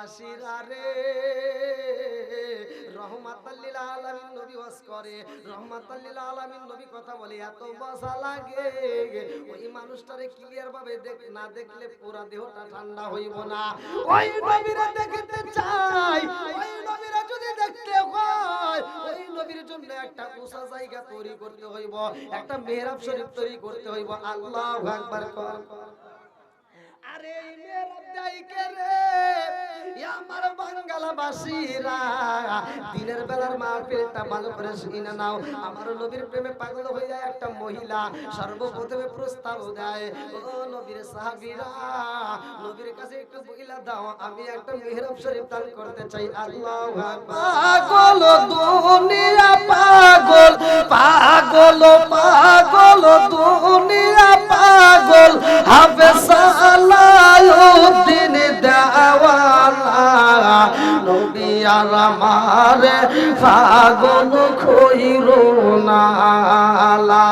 বাসীরা রে, রহমাতাল লিল আলামিন নবী ওয়াজ করে, রহমাতাল লিল আলামিন নবী কথা বলে, এত মজা লাগে ওই মানুষটারে ক্লিয়ার ভাবে না দেখলে পুরা দেহটা ঠান্ডা হইব না। ওই নবীরে দেখতে চাই, ওই নবীরে যদি দেখতে হয়, ওই নবীর জন্য একটা উঁচা জায়গা তৈরি করতে হইব, একটা মেহরাব শরীফ তৈরি করতে হইব। আল্লাহু আকবার কর। আরে মেহরাব দাইকে রে আমার বাঙ্গালাবাসীরা, দিনের বেলার মাহফিলটা ভালো করে শুনে নাও। আমার নবীর প্রেমে পাগল হয়ে একটা মহিলা সর্বপ্রথমে প্রস্তাব দেয়, ও নবীর সাহাবীরা, নবীর কাছে একটু বইলা দাও, আমি একটা মেহরাব শরীফ দান করতে চাই। আল্লাহু আকবার। পাগল দুনিয়া পাগল, পাগল পাগল দুনিয়া পাগল, হাফেজ সালাউদ্দিন দেওয়ালা, নবী আর আমার পাগল কইরো না। লা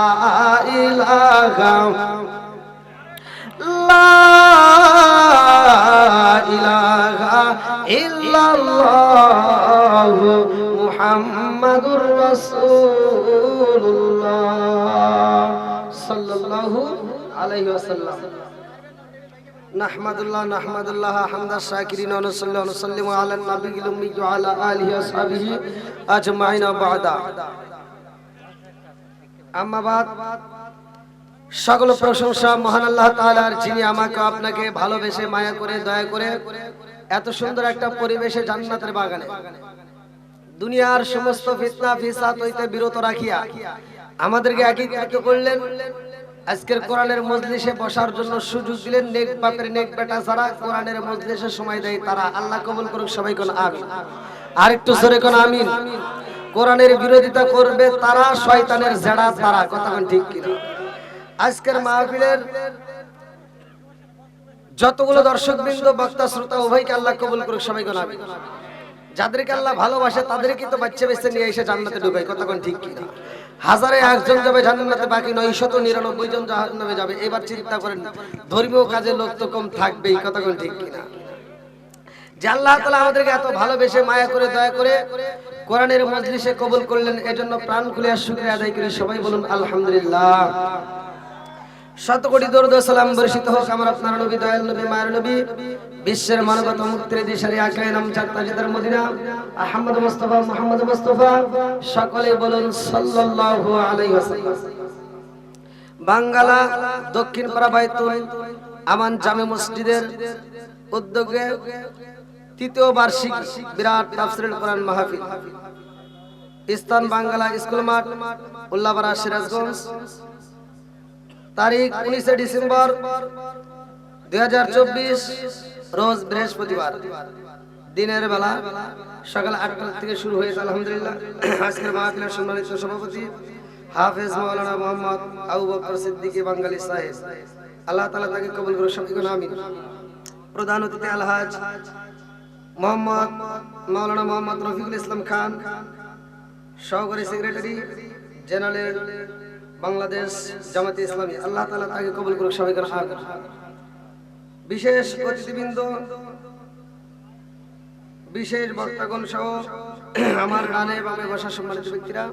ইলাহা ইল্লাল্লাহ মুহাম্মাদুর রাসূলুল্লাহ সাল্লাল্লাহু আলাইহি ওয়াসাল্লাম। নাহমাদুল্লাহ হামদাশ শাকিরিন ওয়া নুসাল্লিমু আলা নবিয়িল উম্মি ওয়া আলা আলিহি ওয়া সাহবিহি আজমাইন বা'দা। আম্মা বাদ, সকল প্রশংসা মহান আল্লাহ তাআলার, যিনি আমাকে আপনাকে ভালোবেসে মায়া করে দয়া করে এত সুন্দর একটা পরিবেশে জান্নাতের বাগানে দুনিয়ার সমস্ত ফিতনা ফিসাদ হইতে বিরত রাখিয়া আমাদেরকে একীভূত করলেন। আজকের কোরআনের মজলিসে বসার জন্য সুযোগ দিলেন। নেক বাপের নেক বেটা যারা কোরআনের মজলিসে সময় দেয় তারা আল্লাহ কবুল করুক। সবাই কোন আমিন। আর একটু জোরে কোন আমিন। কোরআনের বিরোধিতা করবে তারা, শয়তানের জেড়া তারা, কথা কোন ঠিক কিনা? আজকের মাহফিলের যতগুলো দর্শকবৃন্দ, বক্তা, শ্রোতা উভয়কে আল্লাহ কবুল করুক। সবাই কোন আমিন। যাদেরকে আল্লাহ ভালোবাসে তাদেরকে তো বাচ্চা বেঁচে নিয়ে এসে জান্নাতে ঢুকায়, কথা কোন ঠিক কিনা? হাজারে একজন যাবে জান্নাতে, বাকি 999 জন জাহান্নামে যাবে। এবার চিন্তা করেন, ধর্মীয় কাজে লোক তো কম থাকবেই, কথা কোন ঠিক কিনা? যে আল্লাহ তাআলা আমাদেরকে এত ভালোবেসে মায়া করে দয়া করে কোরআনের মজলিসে কবুল করলেন, এজন্য প্রাণ খুলে শুকরিয়া আদায় করি। সবাই বলুন আলহামদুলিল্লাহ। শত কোটি দরুদ ও সালাম বর্ষিত হোক আমার আপনার নবী, দয়াল নবী, মায়ের নবী, বিশ্বের মানবতা মুক্তির দিশারি আকায়ে নামজাত তাজদার মদিনা আহমদ মুস্তাফা মুহাম্মদ মুস্তাফা। সকলে বলুন সাল্লাল্লাহু আলাইহি ওয়াসাল্লাম। বাঙ্গালা দক্ষিণ পাড়া বাইতুল আমান জামে মসজিদের উদ্যোগে তৃতীয় বার্ষিক বিরাট তাফসীরুল কোরআন মাহফিল, স্থান বাঙ্গালা স্কুল মাঠ, উল্লাপাড়া, সিরাজগঞ্জ। তারিখ 19 ডিসেম্বর 2024, রোজ বৃহস্পতিবার। দিনের বেলা সকাল 8টা থেকে শুরু হয়েছে। আলহামদুলিল্লাহ। আজকের মাহফিলের সম্মানিত সভাপতি হাফেজ মাওলানা মোহাম্মদ আবু বকর সিদ্দিকী বাঙ্গালী সাহেব, আল্লাহ তাআলা তাকে কবুল করুন। সবাই বলুন আমিন। প্রধান অতিথি আলহাজ মোহাম্মদ মাওলানা মোহাম্মদ রফিকুল ইসলাম খান, সহকারী সেক্রেটারি জেনারেল বাংলাদেশ জামাতে ইসলামী, আল্লাহ তাআলা তাকে কবুল করুন। সবাই বলুন আমিন। বিশেষ অতিথিবৃন্দ, বিশেষ বক্তাগণ সহ আমার ডানে বামে বসা সম্মানিত ব্যক্তিরা,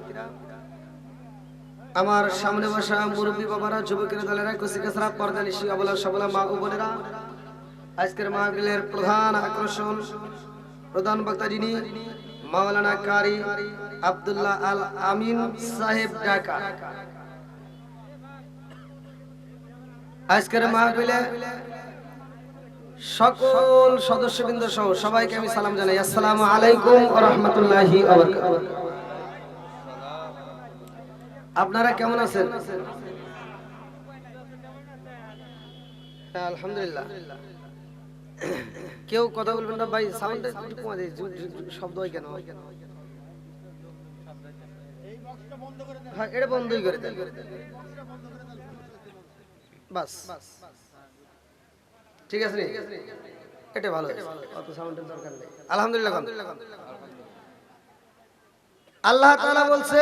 আমার সামনে বসা মুরব্বী বাবারা, যুবকের দলেরা, কুচিকাছাড়া, পর্দানিশী, অবলা সবলা মা ও বোনেরা, আজকের মাহফিলের প্রধান আকর্ষণ, প্রধান বক্তা যিনি মাওলানা কারি আব্দুল্লাহ আল আমিন সাহেব ঢাকা। আজকের মাহফিলে সকল সদস্যবৃন্দ সহ সবাইকে আমি সালাম জানাই। আসসালামু আলাইকুম ওয়া রাহমাতুল্লাহি ওয়া বারাকাতুহু। আপনারা কেমন আছেন? আলহামদুলিল্লাহ। কেউ কথা বলবেন না ভাই, সাউন্ডটা একটু কমা দেই, শব্দ হয় কেন? হ্যাঁ, এটা বন্ধই করে দেন বাস। ঠিক আছে, এটা ভালো, অত সাউন্ডের দরকার নেই। আলহামদুলিল্লাহ। আল্লাহ তাআলা বলছে,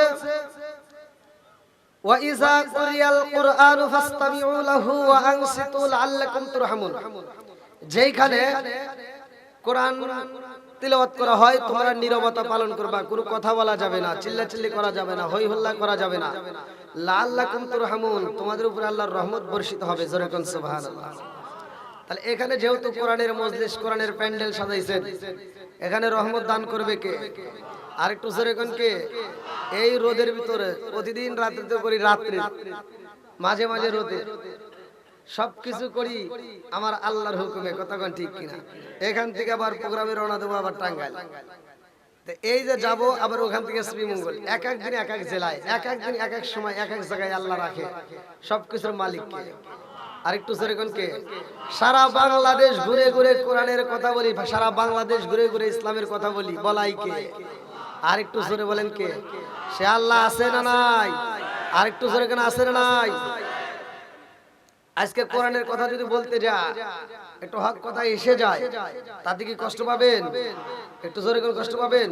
ওয়া ইযা কুরিয়াল কুরআনু ফাসতামিউ লাহু ওয়া আনসিতু লাআল্লাকুম তুরহামুন। যেখানে কোরআন তিলাওয়াত করা হয়, তোমরা নীরবতা পালন করবা, কোনো কথা বলা যাবে না, চিল্লাচিল্লি করা যাবে না, হই হল্লা করা যাবে না। লাআল্লাকুম তুরহামুন, তোমাদের উপরে আল্লাহর রহমত বর্ষিত হবে। জোরে কোন সুবহানাল্লাহ। তাহলে এখানে যেহেতু কোরআনের মজলিস, কোরআনের প্যান্ডেল সাজাইছেন, এখানে রহমত দান করবে কে? আর একটু জোরে কোন কে? এই রোদের ভিতরে প্রতিদিন রাত্রিতে করি, রাত্রি মাঝে মাঝে রোদে সবকিছু করি আমার আল্লাহর হুকুমে, কথা কোন ঠিক কিনা? এখান থেকে আবার প্রোগ্রামে রওনা দেবো, আবার টাঙ্গাইল। এই যে যাব, আবার ওখান থেকে শ্রীমঙ্গল, এক এক দিন এক এক জেলায়, এক এক দিন এক এক সময় এক এক জায়গায় আল্লাহ রাখে। সবকিছুর মালিক কে? আরেকটু জোরে কোন কে? সারা বাংলাদেশ ঘুরে ঘুরে কোরআনের কথা বলি, সারা বাংলাদেশ ঘুরে ঘুরে ইসলামের কথা বলি, বলাই কে? আরেকটু জোরে বলেন কে? সে আল্লাহ আছে না নাই? আরেকটু জোরে কেন আছে না নাই? আজকে কোরআনের কথা যদি বলতে যা, একটু হক কথা এসে যায়, তাতে কি কষ্ট পাবেন? একটু জোরে করে কষ্ট পাবেন।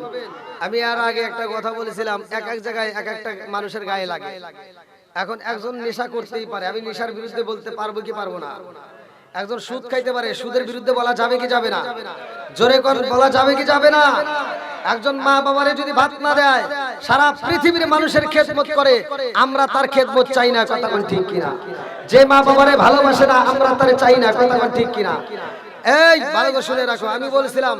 আমি আর আগে একটা কথা বলেছিলাম, এক এক জায়গায় এক একটা মানুষের গায়ে লাগে। এখন একজন নেশা করতেই পারে, আমি নেশার বিরুদ্ধে বলতে পারবো কি পারবো না? একজন সুদ খাইতে পারে, সুদের বিরুদ্ধে বলা যাবে কি যাবে না? জোরে কোন বলা যাবে কি যাবে না? একজন মা বাবারে যদি ভাত না দেয়, সারা পৃথিবীর মানুষের খেদমত করে, আমরা তার খেদমত চাই না, কথা কোন ঠিক কিনা? যে মা বাবারে ভালোবাসে না, আমরা তারে চাই না, কথা কোন ঠিক কিনা? এই ভালো করে শুনে রাখো, আমি বলছিলাম,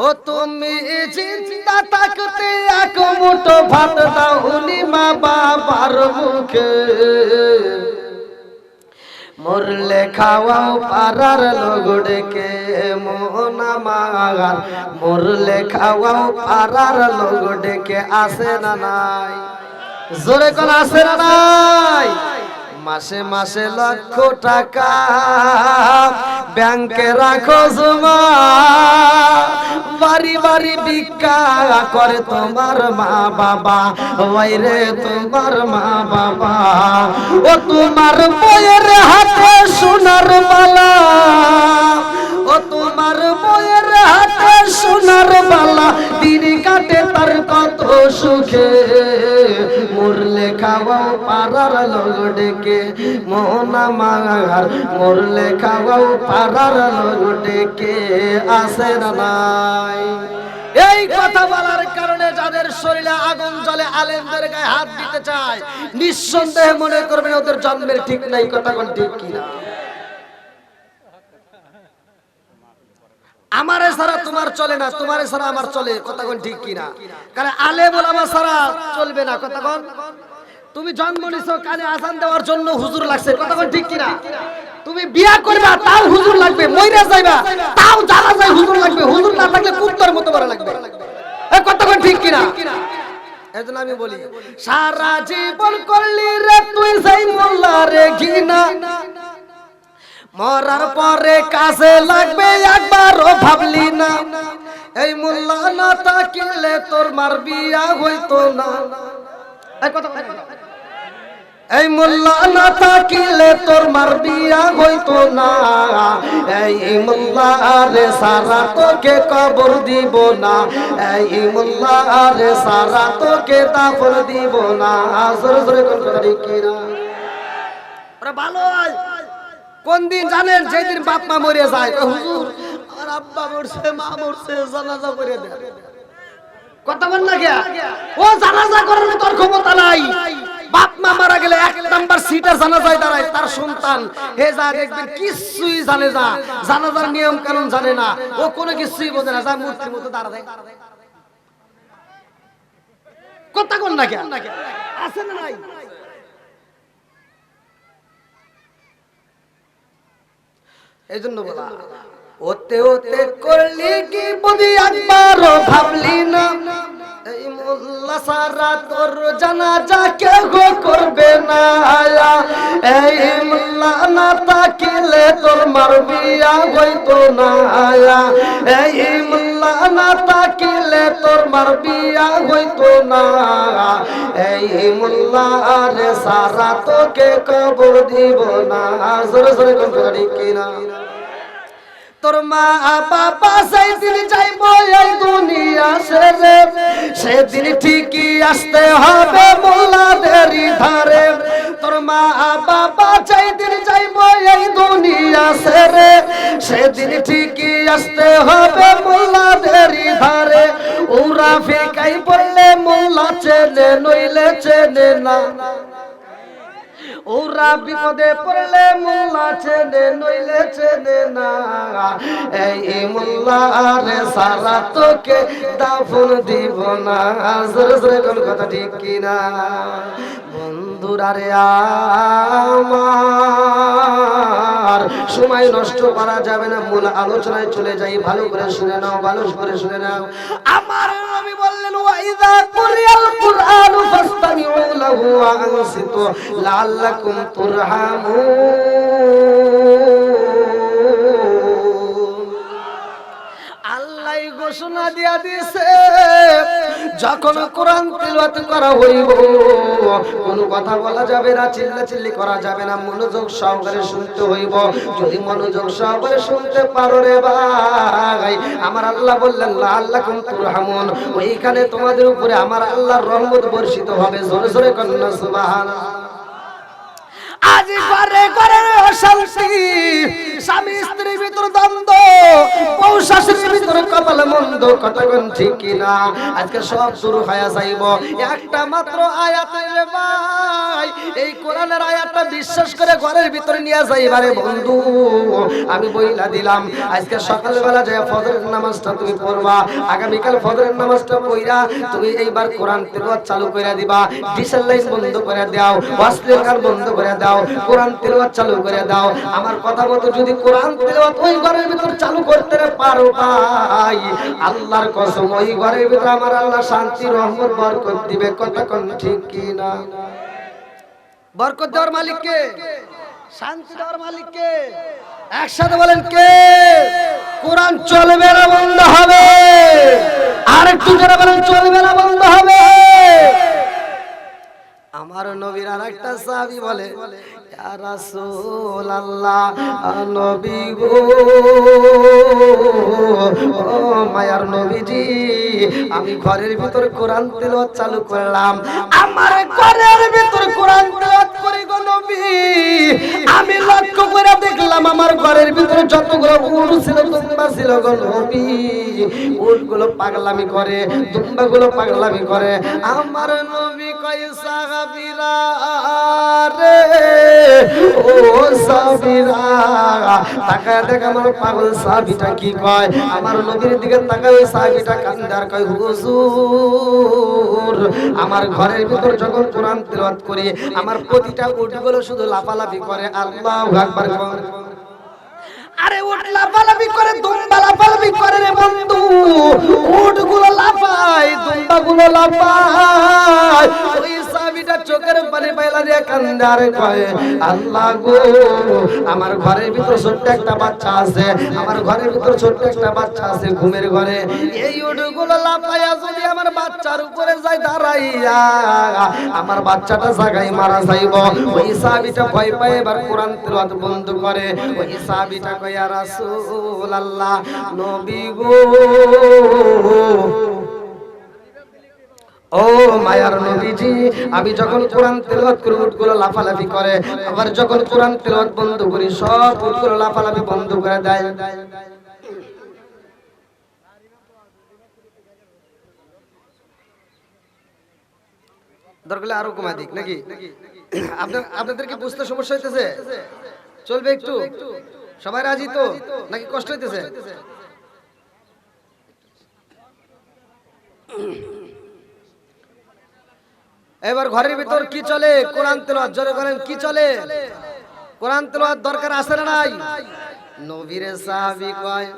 ও তুমি জিন্দা থাকতে এক মুঠো ভাত দাও উনি মা বাবার মুখে, মরলে খাওয়াও পাড়ার লোগড়েকে মোহন আমার, মরলে খাওয়াও পাড়ার লোগড়েকে, আসে না নাই? জোরে কোন আসে না নাই? মাসে মাসে লক্ষ টাকা ব্যাংকে রাখো জমা, বাড়ি বাড়ি ভিক্ষা করে তোমার মা বাবা, ওইরে তোমার মা বাবা। ও তোমার বইয়ের হাতে সোনার মালা, ও তোমার বইয়ের হাতে সোনার মালা, দিন কাটে তার কত সুখে, মরলে খাওয়াও পাড়ার লোগড়েকে মোহন আমার, মরলে খাওয়াও পাড়ার লোগড়েকে, আসে না নাই? এই কথা বলার কারণে যাদের শরীরে আগুন জ্বলে, আলেমদের গায়ে হাত দিতে চায়, নিঃসন্দেহে মনে করবেন ওদের জন্মের ঠিক নাই, কথা কোন ঠিক কিনা? আমারে ছাড়া তোমার চলে না, তোমারে ছাড়া আমার চলে, কথা কোন ঠিক কিনা? কারণ আলেম ওলামা ছাড়া চলবে না, কথা কোন? তুমি জন্ম নিছো, কানে আজান দেওয়ার জন্য হুজুর লাগছে, কথা কোন ঠিক কিনা? তুমি বিয়া করবা, তাও হুজুর লাগবে, মইরা যাইবা তাও জানা যায় হুজুর লাগবে, হুজুর না থাকলে কুত্তার মতো বড় লাগবে, এই কথা কোন ঠিক কিনা? এজন্য আমি বলি, সারা জীবন করলি রে তুই সেই মোল্লা রে ঘিনা, মরার পরে কাছে লাগবে একবারও ভাবলি না, এই মোল্লা না থাকিলে তোর মার বিয়া হইতো না, এই কথা এই মোল্লা না থাকিলে তোর মার বিয়া হইতো না, এই মোল্লা রে সারা তোকে কবর দিব না, এই মোল্লা রে সারা তোকে দাফন দিব না। জোরে জোরে কোন কথা ঠিক কিনা? ওরে ভালো কোন দিন জানেন? যেদিন বাপ মা মরে যায়, হুজুর আর আব্বা মরছে, মা মরছে, জানাজা করে দেন, কথা বল না কে? ও জানাজা করার তোর ক্ষমতা নাই। বাপ মা মারা গেলে এক নাম্বার সিটে জানাজায় দাঁড়ায় তার সন্তান, হে যা দেখবেন কিছুই জানে না, জানাজার নিয়ম কানুন জানে না, ও কোনো কিছুই বোঝে না, যা মূর্তির মতো দাঁড়ায়, কথা কোন না কে? আছে না নাই? এই জন্য বলা, ওতে ওতে করলি কি বুঝি একবারও ভাবলি না, এই মোল্লা সারা তোর জানাজা কেউ করবে না, এই মোল্লা না থাকিলে তোর মার বিয়া হইতো না, এই মোল্লা না থাকিলে তোর মার বিয়া হইতো না, এই মোল্লা রে সারা তোকে কবর দিব না। জোরে জোরে কোন কথা ঠিক কিনা? তোর মা বাবা সেদিন যাইব এই দুনিয়া ছেড়ে, সেদিন ঠিকই আসতে হবে মোল্লাদেরই ধারে, তোর মা বাবা যেদিন যাইব এই দুনিয়া ছেড়ে, সেদিন ঠিকই আসতে হবে মুনাফিকাই বললে মোল্লা চেনে নইলে চেনে না, ওরা বিপদে পড়লে মোল্লা চেনে নইলে চেনে না, এই মোল্লারে সারা তোকে দাফন দিব না। জোরে জোরে কোন কথা ঠিক কিনা? বন্ধুরা রে আমার, সময় নষ্ট করা যাবে না, মূল আলোচনায় চলে যাই। ভালো করে শুনে নাও, ভালো করে শুনে নাও। আমার নবী বললেন ওয়াইদা কুরিয়াল কুরআনু ফাসতামিউ লাহু ওয়া আনসিতু লাআল্লাকুম তুরহামুন। আল্লাহ ঘোষণা দিয়া দিয়েছে, যখন কোরআন তিলাওয়াত করা হইব কোন কথা বলা যাবে না, চিল্লাচিল্লি করা যাবে না, মনোযোগ সহকারে শুনতে হইব। যদি মনোযোগ সহকারে শুনতে পারো রে ভাই, আমার আল্লাহ বললেন লাআল্লাকুম তুরহামুন, ওইখানে তোমাদের উপরে আমার আল্লাহর রহমত বর্ষিত হবে। জোরে জোরে কন্না সুবহানাল্লাহ। আজ ঘরে ঘরে অশান্তি, স্বামী স্ত্রীর ভিতর দ্বন্দ্ব, বউ শাশুড়ির ভিতর কপাল মন্দ, কতক্ষণ ঠিক কিনা? আজকে সব শুরু হয়ে যাইব একটা মাত্র আয়াতে রে ভাই। এই কোরআনের আয়াতটা বিশ্বাস করে ঘরের ভিতরে নিয়ে যাইবারে বন্ধু, আমি বইলা দিলাম আজকে সকালবেলা যায় ফজরের নামাজটা তুমি পড়বা, আগামীকাল ফজরের নামাজটা পড়া তুমি এইবার কোরআন তেলাওয়াত চালু করে দিবা। ডিসেল লাইন বন্ধ করে দাও, অশ্লীল গান বন্ধ করে দাও, কোরআন তেলাওয়াত চালু করে দাও। আমার কথা মতো যদি কোরআন তেলাওয়াত ওই ঘরের ভিতর চালু করতে পারো ভাই, আল্লাহর কসম ওই ঘরের ভিতর আমার আল্লাহ শান্তি রহমত বরকত দিবে। কতক্ষণ ঠিক কি না? বরকত দেওয়ার মালিক কে? শান্তি দেওয়ার মালিক কে? একসাথে বলেন কে? কোরআন চলবে না বন্ধ হবে? আর একটু জোরে বলেন চলবে না বন্ধ হবে? আমার নবীর আরেকটা সাহাবী বলে ইয়া রাসূলুল্লাহ, নবী গো, ও মায়ার নবীজি, আমি ঘরের ভিতর কোরআন তেলাওয়াত চালু করলাম, আমার ঘরের ভিতর কোরআন তেলাওয়াত করি গো নবী, আমি লক্ষ্য করে দেখলাম আমার ঘরের ভিতরে যতগুলো উট ছিল, দুম্বা ছিল গো নবী, উটগুলো পাগলামি করে, দুম্বাগুলো পাগলামি করে। আমার নবী কয় সাহাবীরা রে, ও সাহাবীরা, তাকায় দেখ আমার পাগল সাহাবীটা কি কয়। আমার নবীর দিকে তাকায় ওই সাহাবীটা কান্দে আর কয় হুজুর, আমার ঘরের ভিতর যখন কোরআন তেলাওয়াত করি আমার প্রতিটা উটগুলো শুধু লাফালাফি করে। আল্লাহু আকবার। আরে উট লাফালাফি করে, দুম্বা লাফালাফি করে রে বন্ধু, উটগুলো লাফায়, দুম্বাগুলো লাফায়। ওই সাহাবীটা চোখের পানি পায়লা দিয়ে কান্দে আর কয় আল্লাহ গো, আমার ঘরের ভিতর ছোট্ট একটা বাচ্চা আছে, আমার ঘরের ভিতর ছোট্ট একটা বাচ্চা আছে ঘুমের ঘরে, এই উটগুলো লাফায়া যদি আমার বাচ্চার উপরে যায় দাঁড়াইয়া আমার বাচ্চাটা জায়গায় মারা যাইব। ওই সাহাবীটা ভয় পায় এবার কোরআন তেলাওয়াত বন্ধ করে। ওই সাহাবীটা কয় ইয়া রাসূলুল্লাহ, নবী গো, ও মায়ার নবীজি, আমি যখন কোরআন তেলাওয়াত করি উটগুলো লাফালাফি করে, আবার যখন কোরআন তেলাওয়াত বন্ধ করি সব উটগুলো লাফালাফি বন্ধ করে দেয়। দরকার আরো কমা দিক নাকি? আপনাদেরকে বুঝতে সমস্যা হইতেছে? চলবে একটু? সবাই রাজি তো নাকি কষ্ট হইতেছে? এবার ঘরের ভিতর কি চলে? কোরআন তেলাওয়াত। জোরে বলেন কি চলে? কোরআন তেলাওয়াত দরকার আছে না নাই? নবীর সাহাবী কয়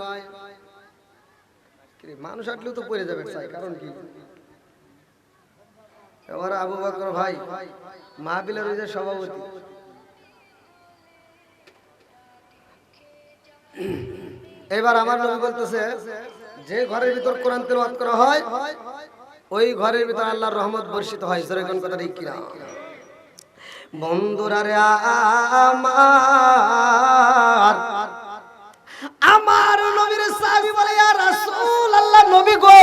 মানুষ আটলেও তো পড়ে যাবে, কারণ কি? এবার আবু বকর ভাই মাহফিলের ওই যে সভাপতি, এবার আমার নবী বলতেছে যে ঘরের ভিতর কোরআন তেলাওয়াত করা হয় ওই ঘরের ভিতর আল্লাহর রহমত বর্ষিত হয়। জোরে কোন কথা ঠিক কিনা? বন্ধুরা রে আমার নবীর সাহাবী বলে ইয়া রাসূলুল্লাহ, নবী গো,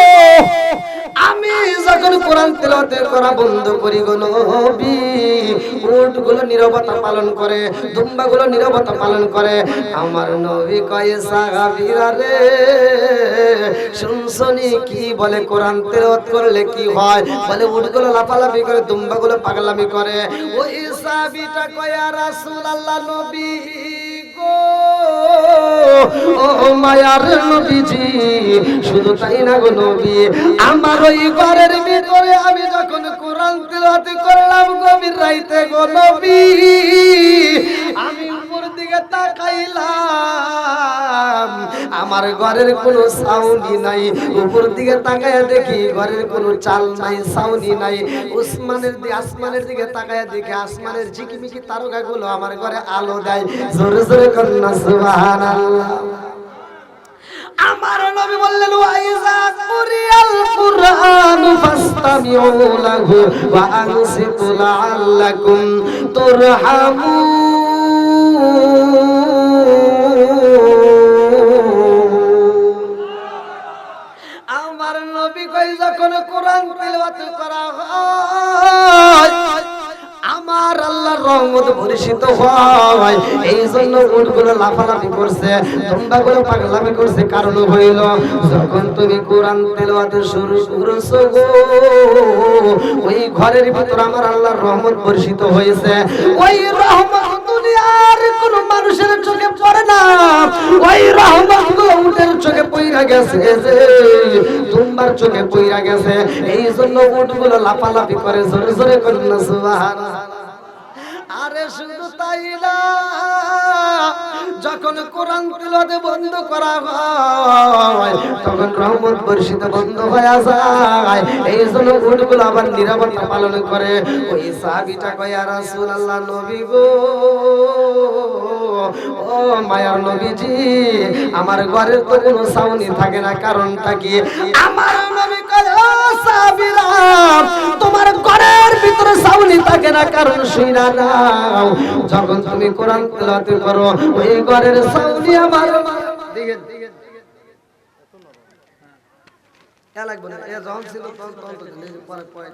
আমি যখন কোরআন তেলাওয়াত করা বন্ধ করি গো নবী, উটগুলো নীরবতা পালন করে, দুম্বাগুলো নীরবতা পালন করে। আমার নবী কয় সাহাবীরা রে, শুনছনি কি বলে কোরআন তেলাওয়াত করলে কি হয়? বলে উটগুলো লাফালাফি করে, দুম্বাগুলো পাগলামি করে। ওই সাহাবীটা কয় ইয়া রাসূলুল্লাহ, নবী গো, ও মায়ার নবীজি, শুধু তাই না গো নবী, আমার ওই ঘরের ভিতরে আমি যখন কোরআন তেলাওয়াত করলাম গভীর রাইতে গো নবী, আমি উপর দিকে তাকাইলাম, আমার ঘরের কোনো সাউন্ডই নাই। উপর দিকে তাকায়া দেখি ঘরের কোনো চাল নাই, সাউন্ডই নাই। আসমানের দিকে তাকায়া দেখি আসমানের ঝিকিমিকি তারকাগুলো আমার ঘরে আলো দেয়। জোরে জোরে কন্যা সুবহানাল্লাহ। আমার নবী বললেন ওয়াইজা কুরিয়াল কুরআন ফাসতামিউ লাহু ওয়া আনসিতু লাআল্লাকুম তুরহামুন। আমার নবী কই যখন কোরআন তেলাওয়াত করা হয় আমার আল্লাহর রহমত বর্ষিত হয়। এই জন্য উটগুলো লাফালাফি করছে, দুম্বাগুলো পাগলামি করছে। কারণ হইল যখন তুমি কোরআন তেলাওয়াত শুরু করছো গো, ওই ঘরের ভিতর আমার আল্লাহর রহমত বর্ষিত হয়েছে। ওই রহমত দুনিয়ার কোন মানুষের চোখে পড়ে না, ওই রহমত উটের চোখে পইরা গেছে, যে দুম্বার চোখে পইরা গেছে। এই জন্য উটগুলো লাফালাফি করে। জোরে জোরে করুন না সুবহানাল্লাহ। আরে শুধু তাই না, যখন কোরআন তেলাওয়াত বন্ধ করা হয় তখন রহমত বর্ষিত বন্ধ হয়ে যায়। এই জন্য উটগুলো আবার নীরবতা পালন করে। ওই সাহাবীটা কয় ইয়া রাসূলুল্লাহ, নবী গো, ও মায়ার নবীজি, আমার ঘরের তো কোনো সাউন্ডই থাকে না, কারণটা কি? আমার নবী কয় ও সাহাবীরা, তোমার ঘরের ভিতরে সাউন্ডই থাকে না, কারণ শুইনা নাও, যখন তুমি কোরআন তেলাওয়াত করো ওই ঘরের সাউন্ডই আমার দেখেন কে লাগবে না। এ যখন ছিল তখন তো পরে পরে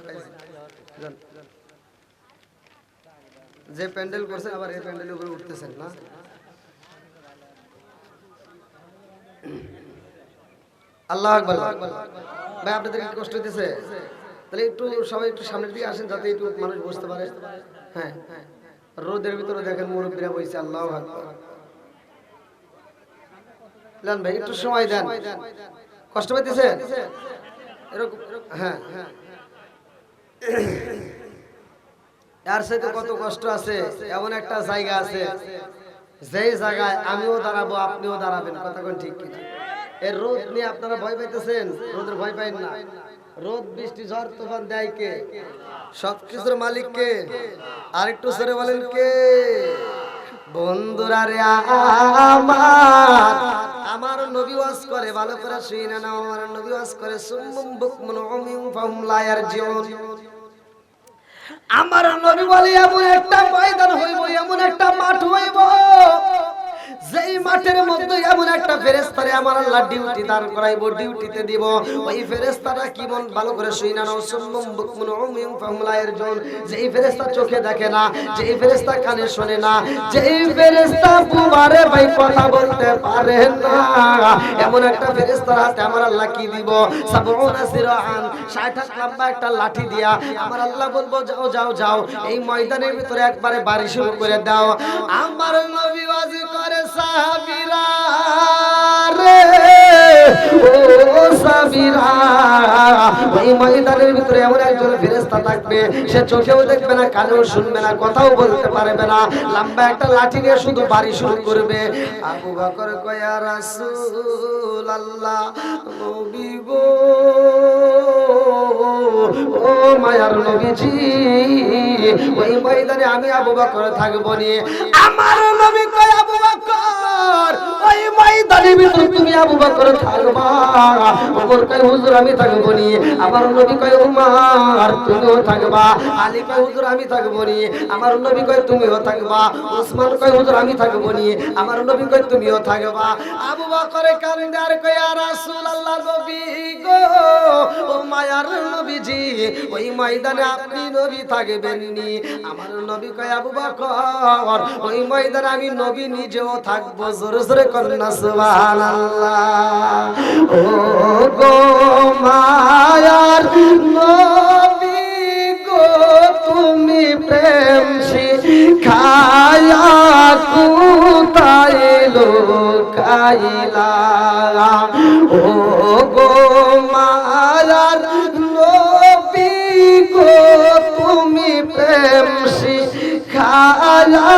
যে প্যান্ডেল করছে আবার এই প্যান্ডেলের উপরে উঠতেছেন না। আল্লাহু আকবার। ভাই আপনাদের একটু কষ্ট হইতেছে? তাহলে একটু সবাই একটু সামনের দিকে আসেন যাতে একটু মানুষ বসতে পারে। হ্যাঁ, রোদের ভিতরে দেখেন মুরব্বীরা বসে। আল্লাহু আকবার। লান ভাই একটু সময় দেন। কষ্ট পাইতেছে এরকম? হ্যাঁ, এর সাথে কত কষ্ট আছে। এমন একটা জায়গা আছে যেই জায়গায় আমিও দাঁড়াবো, আপনিও দাঁড়াবেন। কথা কোন ঠিক কিনা? এর রোদ নিয়ে আপনারা ভয় পাইতেছেন? রোদের ভয় পাইন না। রোদ বৃষ্টি ঝড় তুফান দেয় কে? সবকিছুর মালিক কে? আর একটু সরে বলেন কে? বন্ধুরা রে আমার নবী ওয়াজ করে, ভালো করে শুনে নাও। আমার নবী ওয়াজ করে সুম্মুম বুকমুন উমিয়ুম ফাহুম লা ইয়ারজিউন। আমার নবী বলে এমন একটা ময়দান হইব, এমন একটা মাঠ হইব, যেই মাঠের মধ্যে এমন একটা ফেরেশতারে আমার আল্লাহ ডিউটি দাঁড় করাইবো, ডিউটিতে দিব। ওই ফেরেশতাটা কি মন ভালো করে শুইনা নাও। সুম্মুম বুকমুন উমিয়ুম ফাহুম লা ইয়ারজুন। যেই ফেরেশতা চোখে দেখে না, যেই ফেরেশতা কানে শুনে না, যেই ফেরেশতা বুবারে ভাই কথা বলতে পারে না, এমন একটা ফেরেশতার হাতে আমার আল্লাহ কি দিব? সাবউনা সিরাআন, 60 হাত লম্বা একটা লাঠি দিয়া আমার আল্লাহ বলবো যাও যাও যাও, এই ময়দানের ভিতরে একবারে বাড়ি শুরু করে দাও। আমার নবী ওয়াজ করে সাহাবীরা রে, ও সাহাবীরা, ওই ময়দানের ভিতরে এমন একজন ফেরেশতা থাকবে, সে চোখেও দেখবে না, কানেও শুনবে না, কথাও বলতে পারবে না, লম্বা একটা লাঠি নিয়ে শুধু বাড়ি শুরু করবে। আবু বকর কয় ইয়া রাসূলুল্লাহ, নবী গো, ও মায়ার নবীজি, ওই ময়দানে আমি আবু বকর থাকবো নি। আমার নবী কয় আবু বকর, ওই ময়দানের ভিতরে তুমি আবু বকর থাকবা। ওমর কয় হুজুর আমি থাকবো নি। আমার নবী কয় উমর তুমিও থাকবা। আলী কয় হুজুর আমি থাকবো নি। আমার নবী কয় তুমিও থাকবা। ওসমান কয় হুজুর আমি থাকবো নি। আমার নবী কয় তুমিও থাকবা। আবু বকর কান্দে আর কয় ইয়া রাসূলুল্লাহ, নবী গো, ও মায়ার নবীজি ওই ময়দানে আপনি নবী থাকবেন নি। আমার নবী কয় আবু বকর ওই ময়দানে আমি নবী নিজেও থাকবো। জোরে জোরে কন্যা সুবহানাল্লাহ। ও গো মায়ার নবী গো তুমি প্রেম শিখায়া কোথায় লুকাইলা। ও গো মায়ার নবী গো তুমি প্রেম শিখায়া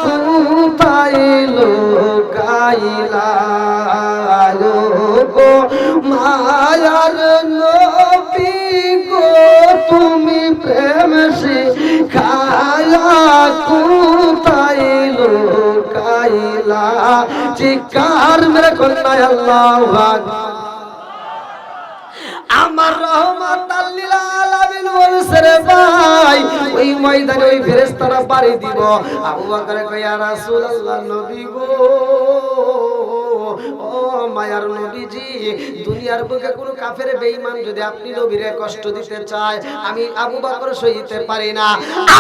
কোথায় লুকাইলা। গো মায়ার নবী গো তুমি প্রেম শিখায়া কোথায় লুকাইলা। চিৎকার মেরে কন্যায় আল্লাহু আকবার। আমার রহমাতাল লিল আলামিন বলছে রে ভাই ওই ময়দানে ওই ফেরেশতারা পাড়ি দিব। আবু বকর কয় ইয়া রাসূলুল্লাহ নবী গো ও মায়ার নবীজি দুনিয়ার বুকে কোন কাফের বেঈমান যদি আপনি নবীরে কষ্ট দিতে চায় আমি আবু বকর সইতে পারি না।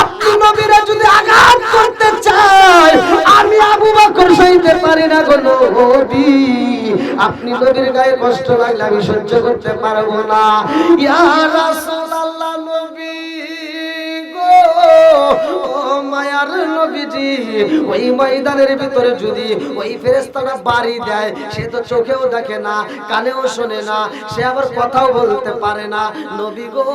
আপনি নবীরে যদি আঘাত করতে চায় আমি আবু বকর সইতে পারি না গো নবী। আপনি নবীর গায়ে কষ্ট লাগলে আমি সহ্য করতে পারবো না। ইয়া রাসূলুল্লাহ নবী গো ও মায়ার নবীজি ওই ময়দানের ভিতরে যদি ওই ফেরেশতারা বাড়ি দেয় সে তো চোখেও দেখে না কানেও শোনে না সে আবার কথাও বলতে পারে না। নবী গো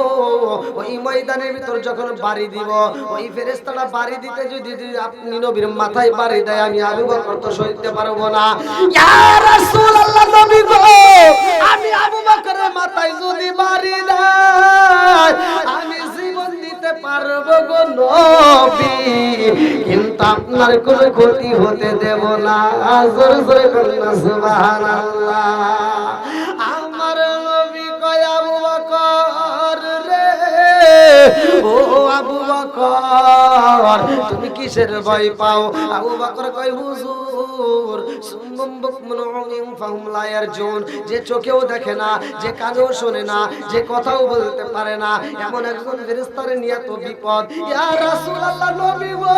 ওই ময়দানের ভিতর যখন বাড়ি দিব ওই ফেরেশতারা বাড়ি দিতে যদি আপনি নবীর মাথায় বাড়ি দেয় আমি আবু বকর তো সইতে পারবো না। ইয়া রাসূলুল্লাহ নবী গো আমি আবু বকরের মাথায় যদি বাড়ি দেয় আমি জীবন দিতে পারবো গো নবী কিন্তু আপনার কোনো ক্ষতি হতে দেব না। জোরে জোরে কন্যা সুবহানাল্লাহ। আমার নবী কয় আবু বকর রে ও আবু বকর তুমি কিসের ভয় পাও? আবু বকর কয় হুজুর সুম্মুম বুকমুন উমিয়ুম ফাহুম লা ইয়ারজুন যে চোখেও দেখে না যে কানেও শোনে না যে কথাও বলতে পারে না এমন একজন ফেরেশতারে নিয়ে তো বিপদ। ইয়া রাসূলুল্লাহ নবী গো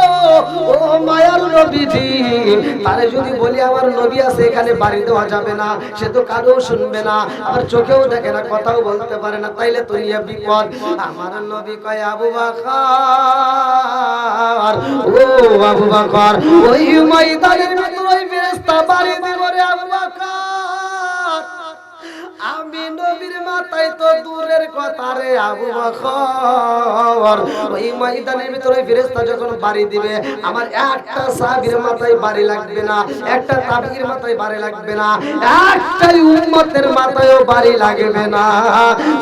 ও মায়ার নবীজি তারে যদি বলি আমার নবী আছে এখানে বাড়ি দেওয়া যাবে না সে তো কানেও শুনবে না আবার চোখেও দেখে না কথাও বলতে পারে না তাইলে তো নিয়ে বিপদ। আমার নবী কয় আবু বকর ও আবু বকর ওই ময়দানের ভিতর ওই ফেরেশতা বাড়ি দিব রে আবু বকর আমি নবীর মাথায় তো দূরের কথা রে আবু বকর ওই ময়দানের ভিতরে ফেরেশতা যখন বাড়ি দিবে আমার একটা সাহাবীর মাথায় বাড়ি লাগবে না একটা তাবির মাথায় বাড়ি লাগবে না একটাই উম্মতের মাথায়ও বাড়ি লাগবে না।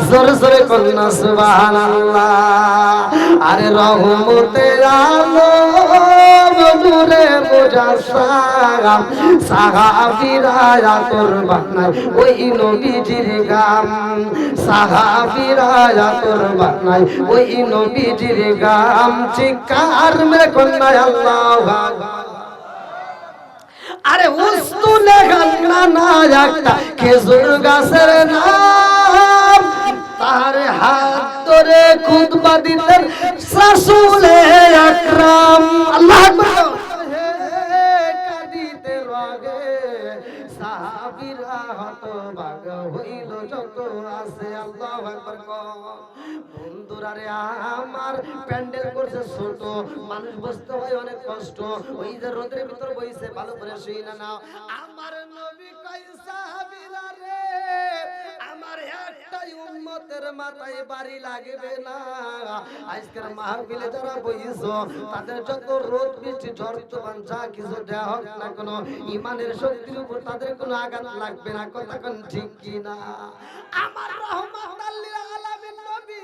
জোরে জোরে কন্যা সুবহানাল্লাহ। আরে রহমতের আলম নূরে মুজাসসাম সাহাবীরা তোর বানায় ওই নবীজির গাম সাহাবীরা তোর বানায় ওই নবীজির গাম চিৎকার মেরে কন্যায় আল্লাহু আকবার। আরে উস্তুনে গান্না না একটা খেজুর গাছের নাম তার হাত ধরে খুতবা দিতেন রাসূলে আকরাম। আল্লাহু আকবার। কাঁদিতে লাগে সাহাবীরা হতবাক হইল যত আছে। আল্লাহু আকবার। বন্ধুরা রে আমার প্যান্ডেল করছে ছোট মানুষ বসতে হয় অনেক কষ্ট ওই যে রোদের ভিতর বইছে ভালো করে শুই না নাও। আমার নবী কয় সাহাবীরা রে আমার একটাই উম্মতের মাথায় বাড়ি লাগবে না। আজকের মাহফিলে যারা বইছো তাদের যত রোদ বৃষ্টি ঝড় তুফান যা কিছু দেয়া হোক না কোনো ইমানের শক্তির উপর তাদের কোনো আঘাত লাগবে না। কথা কোন ঠিক কি না? আমার রহমাতাল লিল আলামিন নবী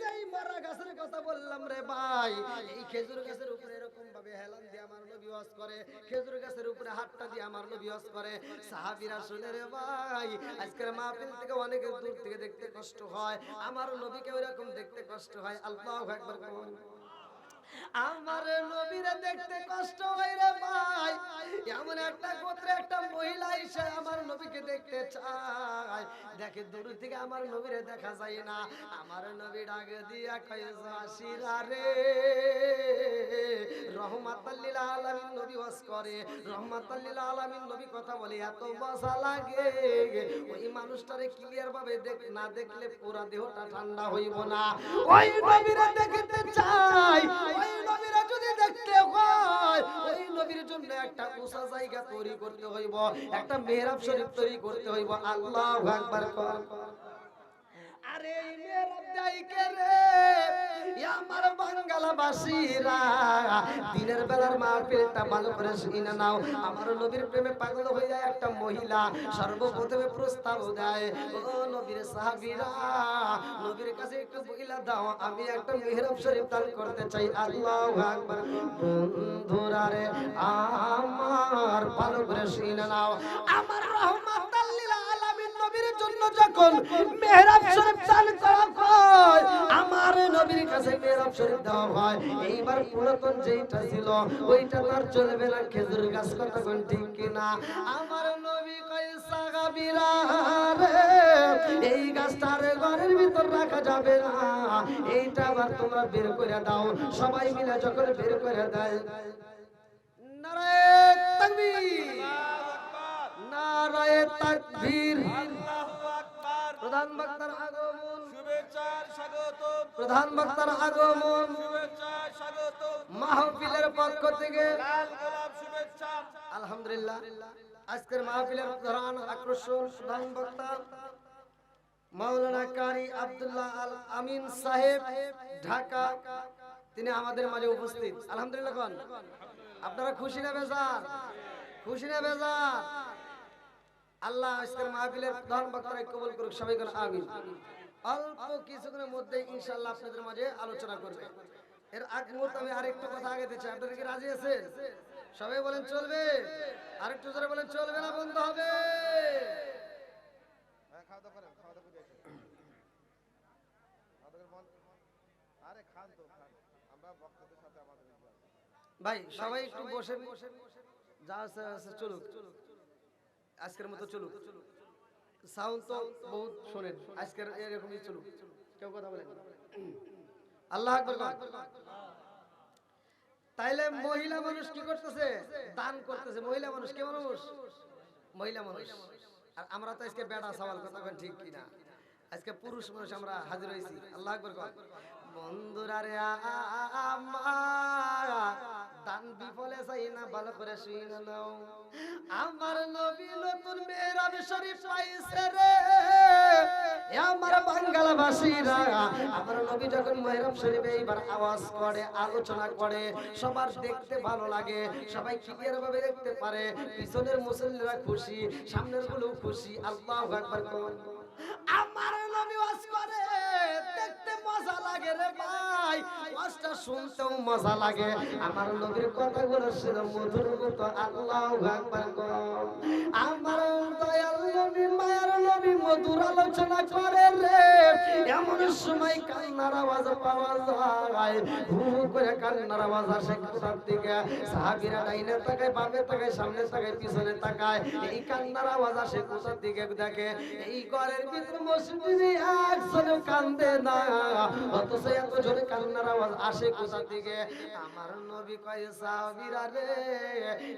যেই মরা গাছের কথা বললাম রে ভাই এই খেজুর গাছের উপরে এরকম ভাবে হেলান দিয়ে আমার নবী ওয়াজ করে খেজুর গাছের উপরে হাতটা দিয়ে আমার নবী ওয়াজ করে। সাহাবীরা শুনে রে ভাই আজকের মাহফিল থেকে অনেক দূর থেকে দেখতে কষ্ট হয় আমার নবীকে ওইরকম দেখতে কষ্ট হয়। আল্লাহু আকবার। আমার নবীরে দেখতে কষ্ট হয় রে ভাই। এমন একটা গোত্রে একটা মহিলা এসে আমার নবীকে দেখতে চায়, দেখে দূর থেকে আমার নবীরে দেখা যায় না। আমার নবী ডাক দিয়া কয় জাসিরা রে, রহমাতাল লিল আলামিন নবী ওয়াজ করে, রহমাতাল লিল আলামিন নবী কথা বলে, এত মজা লাগে ওই মানুষটারে ক্লিয়ার ভাবে না দেখলে পুরা দেহটা ঠান্ডা হইব না। ওই নবীরে দেখতে চাই, ওই নবীরে যদি দেখতে হয়, ওই নবীর জন্য একটা উঁচা জায়গা তৈরি করতে হইব, একটা মেহরাব শরীফ তৈরি করতে হইব। আল্লাহু আকবার কর। আরে এই মেহরাব দেই কে রে? আমার বাঙ্গালাবাসীরা দিনের বেলার মাহফিলটা ভালো করে শুনে নাও। আমার নবীর প্রেমে পাগল হয়ে যায় একটা মহিলা, সর্বপ্রথমে প্রস্তাব দেয়, ও নবীর সাহাবীরা, নবীর কাছে একটু বইলা দাও, আমি একটা মেহরাব শরীফ দান করতে চাই। আল্লাহু আকবার। বন্ধুরা রে আমার ভালো করে শুনে নাও, আমার রহমাতাল লিল আলামিন নবীর জন্য যখন মেহরাব শরীফ দান করা হয়, আমার নবীর কাছে মেহরাব শরীফ দেওয়া হয়, এইবার পুরাতন যেটা ছিল ওইটা তার চলবে না। খেজুর গাছ কথা কোন ঠিক কিনা? আমার নবী কয় সাহাবীরা রে, এই গাছটার ঘরের ভিতর রাখা যাবে না, এইটা আবার তোমরা বের করে দাও। সবাই মিলে যখন বের করে দেয়, নারায়ে তাকবীর, নারায়ে তাকবীর, প্রধান বক্তার আগমন, শুভেচ্ছার স্বাগতম, প্রধান বক্তার আগমন, শুভেচ্ছার স্বাগতম, মাহফিলের পক্ষ থেকে লাল গোলাপ শুভেচ্ছা। আলহামদুলিল্লাহ, আজকের মাহফিলের প্রধান আকর্ষণ প্রধান বক্তা মাওলানা কারি আব্দুল্লাহ আল আমিন সাহেব, ঢাকা, তিনি আমাদের মাঝে উপস্থিত। আলহামদুলিল্লাহ কোন আপনারা খুশি না বেজার? খুশি না বেজার? আল্লাহ আজকের মাহফিলের প্রধান বক্তাকে কবুল করুক, সবাই বলেন আমিন। অল্প কিছুক্ষণের মধ্যে ইনশাআল্লাহ আপনাদের মাঝে আলোচনা করবে। এর আগ মুহূর্তে আমি আরেকটু কথা আগাতে চাই, আপনারা কি রাজি আছেন? সবাই বলেন চলবে? আরেকটু জোরে বলেন চলবে না বন্ধ হবে? ভাই সবাই একটু বসে যা আছে চলুক, আজকের মতো চলুক। সাউন্ড তো বহুত শোনেন, আজকের এরকমই চলুক, কেউ কথা বলেন। আল্লাহ আকবার। তাইলে মহিলা মানুষ কি করতেছে? দান করতেছে। মহিলা মানুষ কে মানুষ? মহিলা মানুষ। আর আমরা তো আজকে বেটা সওয়াল কথা বলেন ঠিক কিনা? আজকে পুরুষ মানুষ আমরা হাজির হয়েছি। আল্লাহ আকবার। বন্ধুরা রে আমার দান বিফলে চাই না, ভালো করে শুনে নাও। আমার নবী নতুন মেহরাব শরীফ পাইছে রে, আমার বাঙ্গালাবাসীরা। আমার নবী যখন মেহরাব শরীফে এইবার আওয়াজ করে, আলোচনা করে, সবার দেখতে ভালো লাগে, সবাই ক্লিয়ার ভাবে দেখতে পারে। পিছনের মুসল্লিরা খুশি, সামনের গুলো খুশি। আল্লাহু আকবার। আমার নবী ওয়াজ করে, দেখতে মজা লাগে রে ভাই, ওয়াজটা শুনতেও মজা লাগে। আমার নবীর কথাগুলো শুনে মধুর মতো। আল্লাহু আকবার। আমার দয়াল নবী, মায়ার নবী মধুর আলোচনা করে রে, এমন সময় কান্নার আওয়াজ পাওয়া যায়। হু হু করে কান্নার আওয়াজ আসে কোথার থেকে? সাহাবীরা ডাইনে তাকায়, বামে তাকায়, সামনে তাকায়, পিছনে তাকায়। এই কান্নার আওয়াজ আসে কোথার থেকে? দেখে এই ঘরের ভিতরে মসজিদে একজন কান্দে না, অথচ এত জোরে কান্নার আওয়াজ আসে কোথা থেকে? আমার নবী কয় সাহাবীরা রে,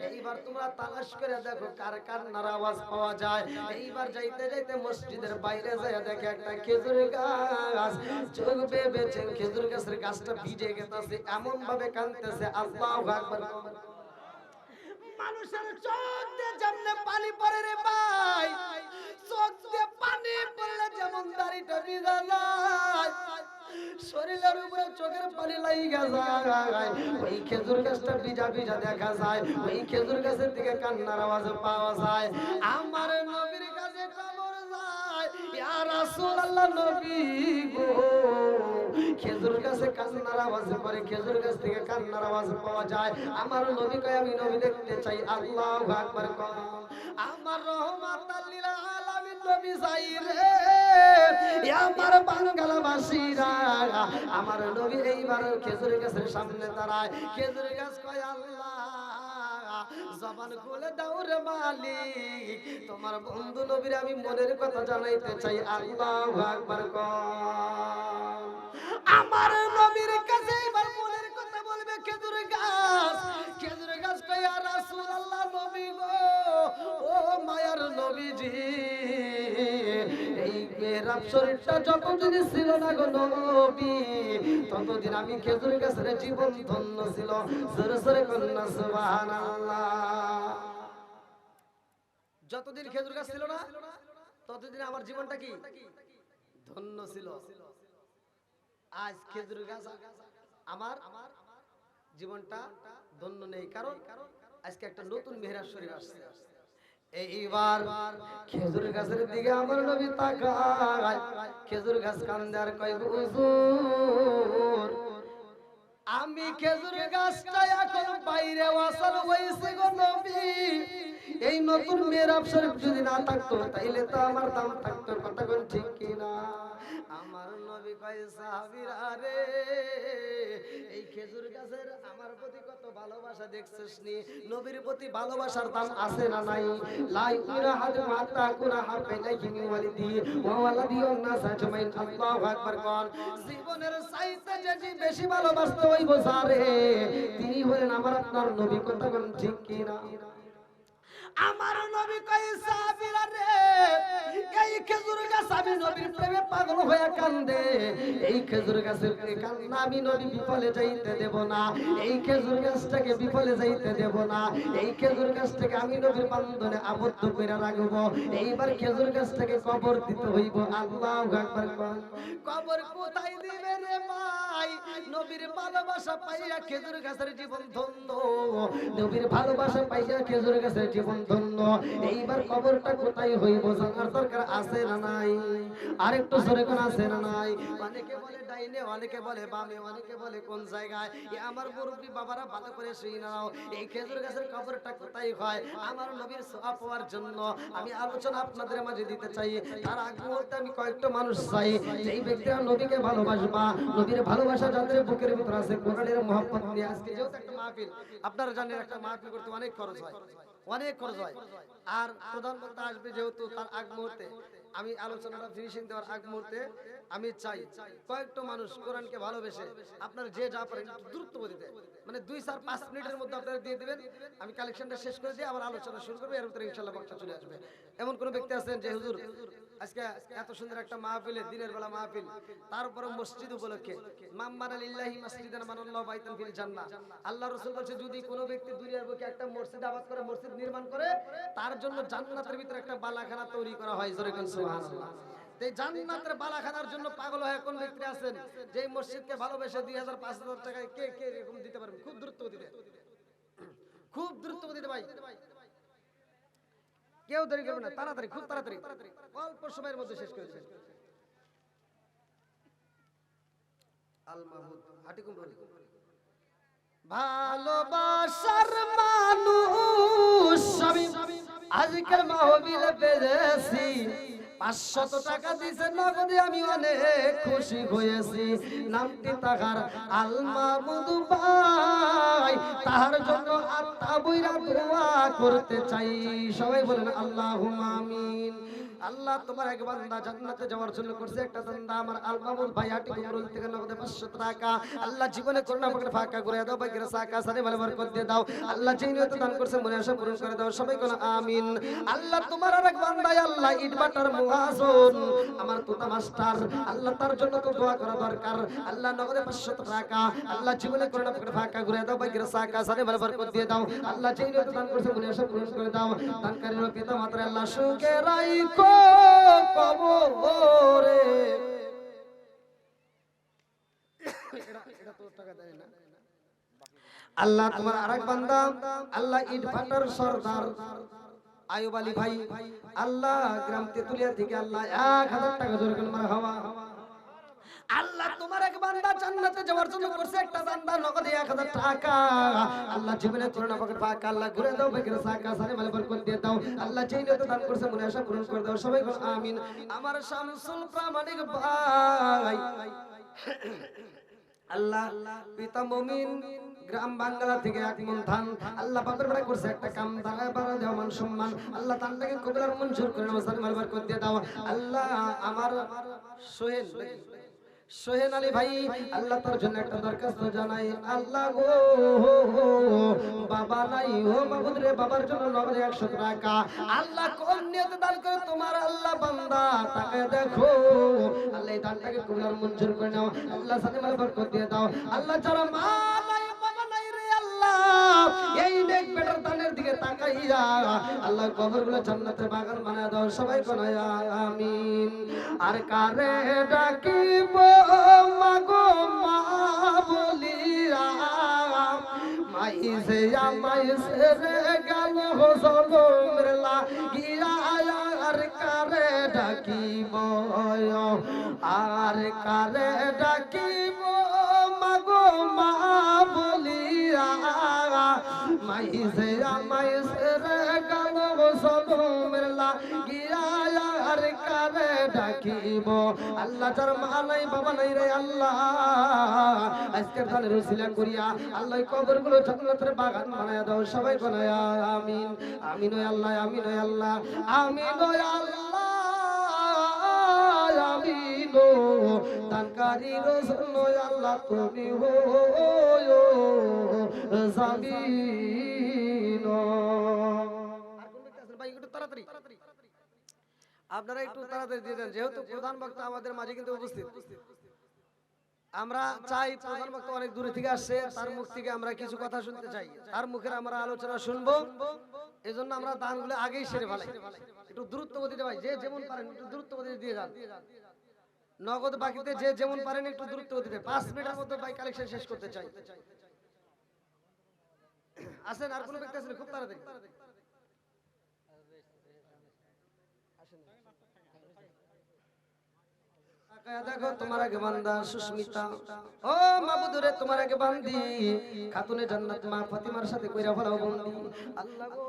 এইবার তোমরা তালাশ করে দেখো কার কান্নার আওয়াজ পাওয়া যায়। এইবার যাইতে যাইতে মসজিদের বাইরে যায় দেখে একটা খেজুর গাছ, চোখ বেয়ে বেঁচে খেজুর গাছের গাছটা ভিজে গেছে, এমন ভাবে কাঁদতেছে। আল্লাহু আকবার। মানুষের চোখ দিয়ে যেমনে পানি পড়ে রে ভাই, চোখ দিয়ে পানি পড়লে যেমন দাড়িটা ভিজা যায়, শরীরের উপরে চোখের পানি লাইগা যায়, ওই খেজুর গাছটা ভিজা ভিজা দেখা যায়। ওই খেজুর গাছের দিকে কান্নার আওয়াজ পাওয়া যায়। আমার নবীর কাছে খবর যায়, ইয়া রাসূলুল্লাহ, নবী গো, খেজুর গাছে কান্নার আওয়াজ করে, খেজুর গাছ থেকে কান্নার আওয়াজ পাওয়া যায়। আমার নবী কয় আমি নবী দেখতে চাই। আল্লাহু আকবার। আমার রহমাতাল লিল আলামিন নবী চাই রে, আমার বাঙ্গালাবাসীরা। আমার নবী এইবার খেজুর গাছের সামনে দাঁড়ায়। খেজুর গাছ কয় আল্লাহ জবান খুলে দাও রে মালিক, তোমার বন্ধু নবীর আমি মনের কথা জানাইতে চাই। আল্লাহু আকবার কর। আমার নবীর কাছে এবার মনের কথা বলবে খেজুর গাছ। খেজুর গাছ কয় ইয়া রাসূলুল্লাহ, নবী গো, ও মায়ার নবীজি, এই মেহরাব শরীফটা যতদিন ছিল না গো নবী, ততদিন আমি খেজুর গাছের জীবন ধন্য ছিল। জোরে জোরে কন্যা সুবহানাল্লাহ। যতদিন খেজুর গাছ ছিল না ততদিন আমার জীবনটা কি ধন্য ছিল। আজ খেজুর গাছ আমার জীবনটা ধন্য নেই, কারণ আজকে একটা নতুন মেহরাব শরীফ আসছে। এইবার খেজুর গাছের দিকে আমার নবী তাকায়। খেজুর গাছ কান্দে আর কয় হুজুর, আমি খেজুর গাছটা এখন বাইরে ওয়াসাল হইছে গো নবী। এই নতুন মেহরাব শরীফ যদি না থাকতো তাইলে তো আমার দাম থাকতো। কথা কোন ঠিক কি না? আমার নবী কয় সাহাবীরা রে, এই খেজুর গাছের আমার প্রতি কত ভালোবাসা দেখছিস নি? নবীর প্রতি ভালোবাসার দাম আছে না নাই? লা ইউরা হাদু হাত্তা কুরা হাফাইলাহি মিন ওয়ালিদি ওয়া ওয়ালাদি ওয়ান নাস আজমাইন। আল্লাহু আকবার কোন। জীবনের চাইতে যে বেশি ভালোবাসতে হইব যারে, তিনি হলেন আমার আপনার নবী। কথা কোন ঠিক কি না? আমার নবী কয় সাহাবীরা রে, এই খেজুর গাছ আমি নবীর প্রেমে পাগল হয়ে কান্দে। এই খেজুর গাছের কান্না আমি নবী বিফলে যাইতে দেব না। এই খেজুর গাছটাকে বিফলে যাইতে দেব না। এই খেজুর গাছটাকে আমি নবীর বান্ধনে আবদ্ধ করে রাখব। এইবার খেজুর গাছটাকে কবর দিতে হইব। আল্লাহু আকবার। কবর কোথায় দিবে রে ভাই? নবীর ভালোবাসা পাইয়া খেজুর গাছের জীবন ধন্য। নবীর ভালোবাসা পাইয়া খেজুর গাছের জীবন ধন্য। এইবার কবরটা কোথায় হইব জানার দরকার আছে না নাই? আরেকটু জোরে কোন আছে না নাই? অনেকে বলে ডাইনে, অনেকে বলে বামে, অনেকে বলে কোন জায়গায়। আমার মুরব্বি বাবারা ভালো করে শুনে নাও, এই খেজুর গাছের কবরটা কোথায় হয়? আমার নবীর সওয়াব পাওয়ার জন্য আমি আলোচনা আপনাদের মাঝে দিতে চাই। তার আগ মুহূর্তে আমি কয়েকটা মানুষ চাই, যেই ব্যক্তিরা নবীকে ভালোবাসবা, নবীর ভালোবাসা যাদের বুকের ভিতর আছে, কোরআনের মহব্বত নিয়ে। আজকে যেহেতু একটা মাহফিল, আপনারা জানেন একটা মাহফিল করতে অনেক খরচ হয়, অনেক খরচ হয়। আর প্রধান বক্তা আসবে যেহেতু, তার আগ মুহূর্তে আমি আলোচনাটা ফিনিশিং দেওয়ার আগ মুহূর্তে আমি চাই কয়েকটা মানুষ কোরআনকে ভালোবেসে আপনারা যে যা পারেন দ্রুত দিতে, মানে 2-4-5 মিনিটের মধ্যে আপনারা দিয়ে দিবেন। আমি কালেকশনটা শেষ করে দিয়ে আবার আলোচনা শুরু করব, এর ভিতরে ইনশাআল্লাহ বক্তা চলে আসবে। এমন কোন ব্যক্তি আছেন যে হুজুর আজকে এত সুন্দর একটা মাহফিলে, দিনের বেলা মাহফিল, তারপরে মসজিদ উপলক্ষে, মাম্মানা লিল্লাহি মাসজিদান মানাল্লাহু বাইতান ফিল জান্নাহ, আল্লাহ রাসূল বলেছে যদি কোনো ব্যক্তি দুনিয়ার বুকে একটা মসজিদ আবাদ করে, মসজিদ নির্মাণ করে, তার জন্য জান্নাতের ভিতরে একটা বালাখানা তৈরি করা হয়। জোরে কোন সুবহানাল্লাহ। এই জান্নাতের বালাখানার জন্য পাগল হয়ে কোন ব্যক্তি আছেন যে এই মসজিদকে ভালোবেসে 2000-5000 টাকা কে কে এরকম দিতে পারবেন? খুব দ্রুত দিতে, খুব দ্রুত দিতে ভাই, কেউ দেরি করবে না, তাড়াতাড়ি, খুব তাড়াতাড়ি, অল্প সময়ের মধ্যে শেষ করে দেবেন। আল মাহমুদ হাটিকুম বলি, ভালোবাসার মানুষ আমি আজকের মাহফিলে পেয়েছি। 500 টাকা দিছে নগদে, আমি অনেক খুশি হয়েছি। নামটি তাহার আল মাহমুদ ভাই, তাহার জন্য আত্মা বইরা দোয়া করতে চাই। সবাই বলেন আল্লাহুম্মা আমিন। আল্লাহ তোমার এক বান্দা জান্নাতে যাওয়ার জন্য করছে একটা দান্দা, আমার আল মাহমুদ ভাই হাটি কুমরুল থেকে নগদে 500 টাকা। আল্লাহ জীবনে করুণা পাকের ফাঁকা করে দাও, বাকিরা সাকা সারে ভালো বরকত দিয়ে দাও। আল্লাহ যেই নিয়তে দান করছে মনে আশা পূরণ করে দাও। সবাই কোন আমিন। আল্লাহ তোমার আরেক বান্দা আল্লাহ ইটবাটার মুআজ্জিন, আমার তোতা মাস্টার, আল্লাহ তার জন্য তো দোয়া করা দরকার। আল্লাহ নগদে 500 টাকা, আল্লাহ জীবনে করুণা পাকের ফাঁকা করে দাও, বাকিরা সাকা সারে ভালো বরকত দিয়ে দাও। আল্লাহ যেই নিয়তে দান করছে মনে আশা পূরণ করে দাও। দানকারীর পিতা মাতার আল্লাহ সুখে রাখো কবরে। আল্লাহ তোমার আরেক বান্দা আল্লাহ ইটভাটার সরদার আয়ুব আলী ভাই, আল্লাহ গ্রাম তেতুলিয়া থেকে আল্লাহ 1000 টাকা জোরে করে মারহাবা। আল্লাহ তোমার এক বান্দা জান্নাতে যাওয়ার জন্য করছে একটা বান্দা নগদে 1000 টাকা। আল্লাহ জীবনে করুণা পাকের ফাঁকা আল্লাহ ঘুরে দাও, বাকিরা সাকা সারে ভালো বরকত দিয়ে দাও। আল্লাহ যেই নিয়তে দান করছে মনে আশা পূরণ করে দাও। সবাই বল আমিন। আমার শামসুল প্রামাণিক ভাই আল্লাহ পিতা মুমিন গ্রাম বাংলা থেকে এক মন ধান আল্লাহ বাপের বাড়ি করছে একটা কাম দাঁড়ায় বাড়া দেওয়া মান সম্মান আল্লাহ তানটাকে কবিরার মঞ্জুর করে নাও সালিম আলবার করতে দাও আল্লাহ আমার সোহেন আলী ভাই আল্লাহ তার জন্য একটা দরখাস্ত জানাই আল্লাহ গো বাবা নাই ও মাবুদ রে বাবার জন্য নগদে 100 টাকা আল্লাহ কোন নিয়তে দান করে তোমার আল্লাহ বান্দা তাকে দেখো আল্লাহ এই দানটাকে কবুল মঞ্জুর করে নাও আল্লাহ সালিম আল বরকত দিয়ে দাও আল্লাহ যারা মা নাই বাবা নাই রে আল্লাহ এই নেক বেটার দানের দিকে তাকাইয়া আল্লাহ কবরগুলো জান্নাতের বাগান বানায় দাও সবাই কোনায় আমিন আর কারে ডাকিব মাগো মা বলিয়া মাইসে মাইসে রে গেল জলমের লাগিয়া আর কারে ডাকিব আর কারে ডাকিব মাগো মা বলিয়া মাইসে মাইসে রে গেল জলমের লাগিয়া আর কারে ডাকিব আল্লাহ যার মা নাই বাবা নাই রে আল্লাহ আজকের দানের উসিলা করিয়া আল্লাহ কবরগুলো জান্নাতের বাগান বানায়া দাও সবাই বানায় আমিন আমিন ও আল্লাহ আমিন ও আল্লাহ আমিন ও আল্লাহ আমিন ও দানকারী রাসূল ও আল্লাহ তুমি হো জামিন আর কোন ব্যক্তি আছেন ভাই একটু তাড়াতাড়ি আপনারা একটু তাড়াতাড়ি দিয়ে দেন যেহেতু প্রধান বক্তা আমাদের মাঝে কিন্তু উপস্থিত আমরা চাই প্রধান বক্তা অনেক দূরে থেকে আসছে তার মুখ থেকে আমরা কিছু কথা শুনতে চাই তার মুখের আমরা আলোচনা শুনবো এজন্য আমরা দানগুলো আগেই সেরে ফেলাই একটু দ্রুত গতিতে ভাই যে যেমন পারেন একটু দ্রুত গতিতে দিয়ে যান নগদ বাকিতে যে যেমন পারেন একটু দ্রুত গতিতে 5 মিনিটের মধ্যে ভাই কালেকশন শেষ করতে চাই আসেন আর কোন ব্যক্তি আছেন খুব তাড়াতাড়ি দেখো তোমার আগে বান্দা সুস্মিতা ও মাবুদুরে তোমার আগে বান্দি খাতুনে জান্নাত মা ফাতিমার সাথে কইরা ফলাও বন্দি আল্লাহ গো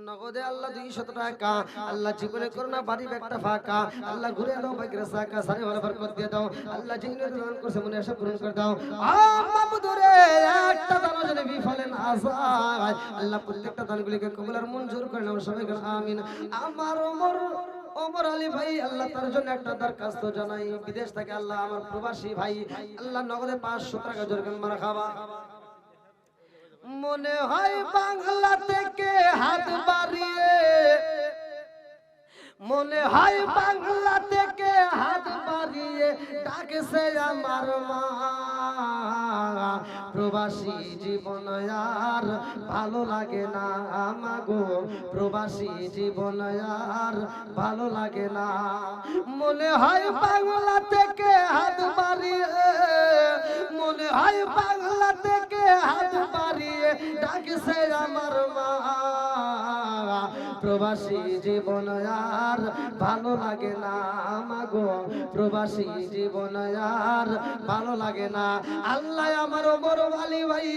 নগদে আল্লাহ 200 টাকা আল্লাহ জীবনে করোনা বাড়ি একটা ফাঁকা আল্লাহ ঘুরে দাও ভাগ্যের সাকা সারে ভালো বরকত দিয়ে দাও আল্লাহ যিনি দান করছে মনে আশা পূরণ করে দাও মাবুদুরে একটা দান যেন বিফলে না যায় আল্লাহ প্রত্যেকটা দানগুলিকে কবুল আর মঞ্জুর করে নাও সবাই আমিন আমার ওমর আলী ভাই আল্লাহ তার জন্য একটা দরখাস্ত জানাই বিদেশ থেকে আল্লাহ আমার প্রবাসী ভাই আল্লাহ নগদে 500 টাকা জোরগান মারহাবা মনে হয় বাংলা থেকে হাত বাড়িয়ে মনে হয় বাংলা থেকে হাত বাড়িয়ে ডাকছে আমার মা প্রবাসী জীবন আর ভালো লাগে না আমাগো প্রবাসী জীবন আর ভালো লাগে না মনে হয় বাংলা থেকে হাত বাড়িয়ে মনে হয় বাংলা থেকে হাত বাড়িয়ে ডাকছে আমার মা প্রবাসী জীবন আর ভালো লাগে না আমাগো প্রবাসী জীবন আর ভালো লাগে না আল্লাহ আমার ওমর আলী ভাই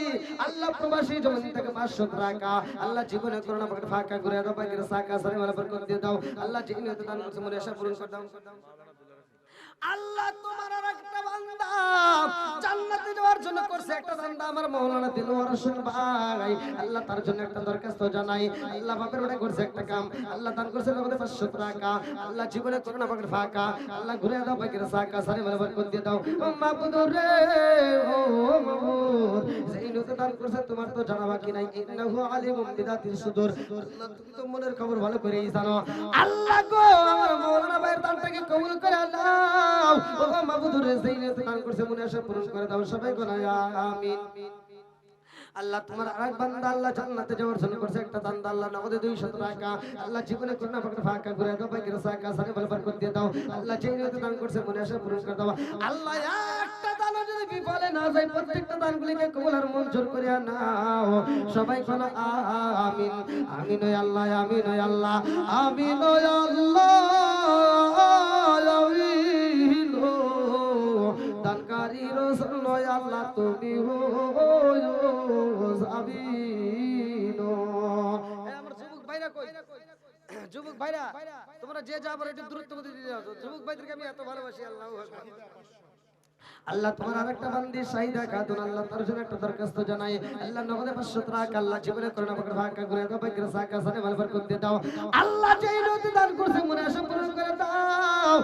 আল্লাহ প্রবাসী জীবন থেকে 500 টাকা আল্লাহ জীবনে করোনা পকেট ফাঁকা করে দাও পাকের সাকা সারে ভালো বরকত দিয়ে দাও আল্লাহ যিনি হতে দান করছে মনে আশা পূরণ করে দাও আল্লাহ তোমার আরেকটা বান্দা জান্নাতে যাওয়ার জন্য করছে একটা বান্দা আমার মাওলানা দিলওয়ার হোসেন ভাই আল্লাহ তার জন্য একটা দরখাস্ত জানাই আল্লাহ বাপের বাড়ি করছে একটা কাম আল্লাহ দান করছে নগদে 500 টাকা আল্লাহ জীবনে করোনা পকেট ফাঁকা আল্লাহ ঘুরে দাও পাকের সাকা সারে ভালো বরকত দিয়ে দাও মাবুদ রে ও মাবুদ যেইনুতে দান করছে তোমার তো জানা বাকি নাই ইন্নাহু আলিমুম বিদাতিস সুদূর আল্লাহ তুমি তো মনের খবর ভালো করেই জানো আল্লাহ গো আমার মাওলানা ভাইয়ের দানটাকে কবুল করে আল্লাহ ও মাবুদুরে যিনি দান করছে মনে আশা পূরণ করে দাও সবাই কোনায় আমিন আল্লাহ তোমার আরেক বান্দা আল্লাহ জান্নাতে যাওয়ার জন্য করছে একটা দান আল্লাহ নগদে 200 টাকা আল্লাহ জীবনে করোনা পকেট ফাঁকা করে দাও পাকের সাকা সারে ভালো বরকত দিয়ে দাও আল্লাহ যিনি দান করছে মনে আশা পূরণ করে দাও আল্লাহ একটা দান যদি বিফলে না যায় প্রত্যেকটা দানগুলিকে কবুল আর মঞ্জুর করে নাও সবাই কোনায় আমিন আমিন ও আল্লাহ আমিন ও আল্লাহ আমিন ও আল্লাহ দানকারী রাসূল আল্লাহ তুমি হো জামিন আমার যুবক ভাইরা কই যুবক ভাইরা তোমরা যে যা বলে একটু দূরত্ব দিয়ে দাও যুবক ভাইদেরকে আমি এত ভালোবাসি আল্লাহু আকবার আল্লাহ তোমার আরেকটা বান্দি শাহিদা খাতুন আল্লাহ তার জন্য একটা দরখাস্ত জানাই আল্লাহ নগদে 500 টাকা আল্লাহ জীবনে করোনা পাকের ফাঁকা করে দাও পাকের সাকা সানে মাল বরকত দিয়ে দাও আল্লাহ যেই নদী দান করছে মনে আশা পূরণ করে দাও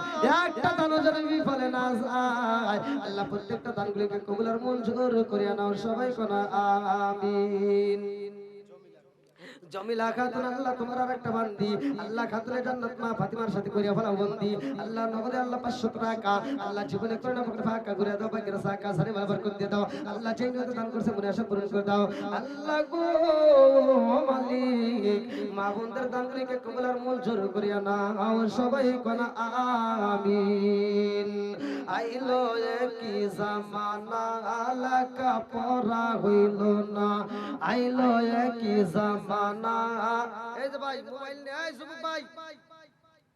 একটা দানও যেন বিফলে না যায় আল্লাহ প্রত্যেকটা দানগুলোকে কবুল আর মঞ্জুর করে নাও সবাই কোনা আমিন জমিলা খাতুন আল্লাহ তোমার আরেকটা বান্দি আল্লাহ খাতুনের জান্নাত মা ফাতিমার সাথে করিয়া ফেলাও বন্দি আল্লাহ নগদে আল্লাহ 500 টাকা আল্লাহ জীবনে করোনা পাকের ফাঁকা করে দাও পাকের সাকা সানে মাল বরকত দিয়ে দাও আল্লাহ যেই নদী দান করছে মনে আশা পূরণ করে দাও আল্লাহ গো মালিক মা বোনদের দানগুলোকে কবুল আর মঞ্জুর করিয়া নাও সবাই কোনা আমিন আইলো কি জামানা আলাকা পরা হইল না আইলো কি জামানা এই যে ভাই মোবাইল নিয়ে এই যুবক ভাই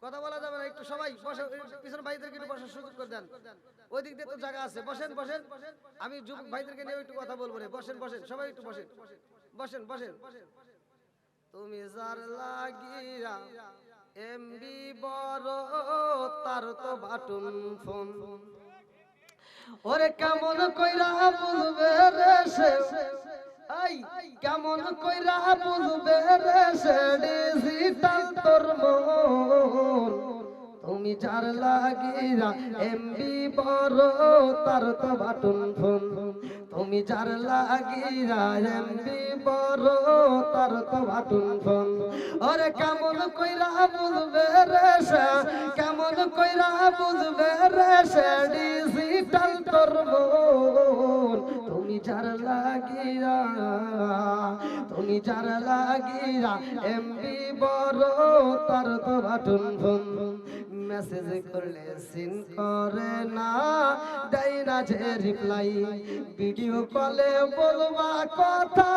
কথা বলা যাবে না একটু সবাই বসে পিছনে ভাইদেরকে একটু বসার সুযোগ করে দেন ওই দিক দিয়ে তো জায়গা আছে বসেন বসেন আমি যুবক ভাইদেরকে নিয়ে একটু কথা বলবো রে বসেন বসেন সবাই একটু বসেন বসেন বসেন তুমি যার লাগিয়া এমবি বড় তার তো বাটন ফোন ওরে কেমন কইরা বুঝবে রে সে আই কেমন কইরা বুঝবে রে সে ডিজিটাল তোর মন তুমি যার লাগিয়া এমবি বড় তার তো বাটন ফোন তুমি যার লাগিয়া এমবি বড় তার তো বাটন ফোন ওরে কেমন কইরা বুঝবে রে সে কেমন কইরা বুঝবে রে সে ডিজিটাল তোর মন তুমি যার লাগিয়া এমবি বড় তার তো বাটন ফোন মেসেজ করলে সিন করে না দেয় না যে রিপ্লাই ভিডিও কলে বলবা কথা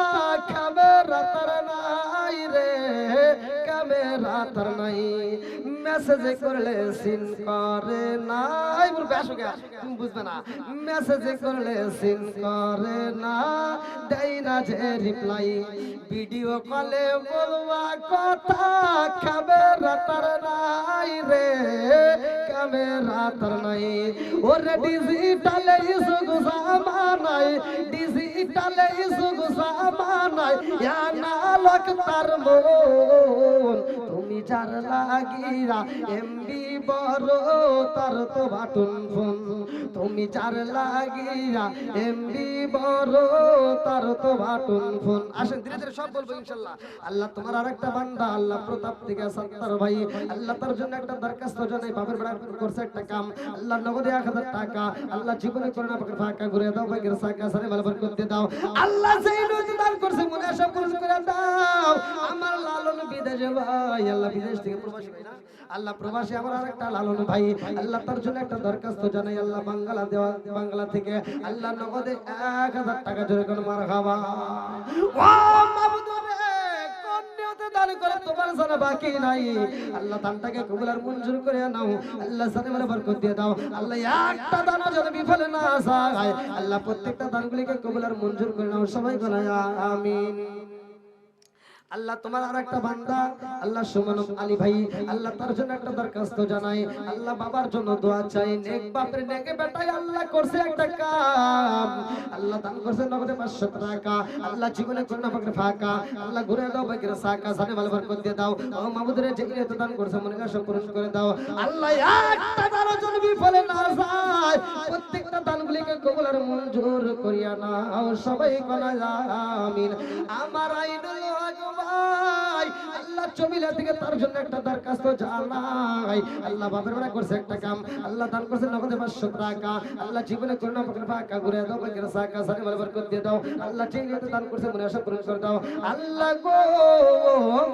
ক্যামেরা তার নাই রে ক্যামেরা তার নাই মেসেজ করলে সিন করে না এবার ব্যাস হয়ে গেল তুমি বুঝবে না মেসেজ করলে সিন করে না দেয় না যে রিপ্লাই ভিডিও কলে বলবা কথা ক্যামেরা তার নাই রে ক্যামেরা তার নাই ওরে ডিজিটালে যুগ জামানায় ডিজিটালে যুগ জামানায় অ্যানালগ তার মন তুমি যার লাগিয়া এমবি বড় তার তো বাটন ফোন তুমি যার লাগিয়া এমবি বড় তার তো বাটন ফোন আসেন ধীরে ধীরে সব বলবো ইনশাআল্লাহ আল্লাহ তোমার আরেকটা বান্দা আল্লাহ প্রতাপ থেকে সত্তর ভাই আল্লাহ তার জন্য একটা দরখাস্ত জানাই বাপের বেড়া করছে একটা কাম আল্লাহ নগদে 1000 টাকা আল্লাহ জীবনে করোনা পাকের ফাঁকা ঘুরে দাও পাকের সাকা সারে মাল বরকত দিয়ে দাও আল্লাহ যেই নদী দান করছে মনে আশা পূরণ করে দাও আমার লালন বিদেশে ভাই আল্লাহ বিদেশ থেকে প্রবাসী ভাই না আল্লাহ প্রবাসী আমার আরেকটা লালন ভাই আল্লাহ তার জন্য একটা দরখাস্ত জানাই আল্লাহ বাংলা দেওয়া বাংলা থেকে আল্লাহ নগদে 1000 টাকা জোরে করে মারহাবা ও মাবুদ রে কোন নিয়তে দান করে তোমার জানা বাকি নাই আল্লাহ দানটাকে কবুল আর মঞ্জুর করে নাও আল্লাহ জানে মালে বরকত দিয়ে দাও আল্লাহ একটা দানও যেন বিফলে না যায় আল্লাহ প্রত্যেকটা দানগুলিকে কবুল আর মঞ্জুর করে নাও সবাই বলে আমিন আল্লাহ তোমার আরেকটা বান্দা আল্লাহ সুমন আলী ভাই আল্লাহ তার জন্য একটা দরখাস্ত জানাই আল্লাহ বাবার জন্য দোয়া চাই নেক বাপের নেকে বেটাই আল্লাহ করছে একটা কাম আল্লাহ দান করছে নগদে 500 টাকা আল্লাহ জীবনে করোনা পাকের ফাঁকা আল্লাহ ঘুরে দাও পাকের সাকা জানে মাল বরকত দিয়ে দাও ও মাবুদ রে যে নিয়ত দান করছে মনে আশা পূরণ করে দাও আল্লাহ একটা দানও যেন বিফলে না যায় প্রত্যেকটা দানগুলিকে কবুল আর মঞ্জুর করিয়া নাও সবাই কোনা আমিন আমার আইনুল ভাই আল্লাহ জমিলা থেকে তার জন্য একটা দরখাস্ত জানাই আল্লাহ বাপের বেড়া করছে একটা কাম আল্লাহ দান করছে নগদে 500 টাকা আল্লাহ জীবনে করোনা পাকের ফাঁকা ঘুরে দাও পাকের সাকা সানে মাল বরকত দিয়ে দাও আল্লাহ যেই নিয়তে দান করছে মনে আশা পূরণ করে দাও আল্লাহ গো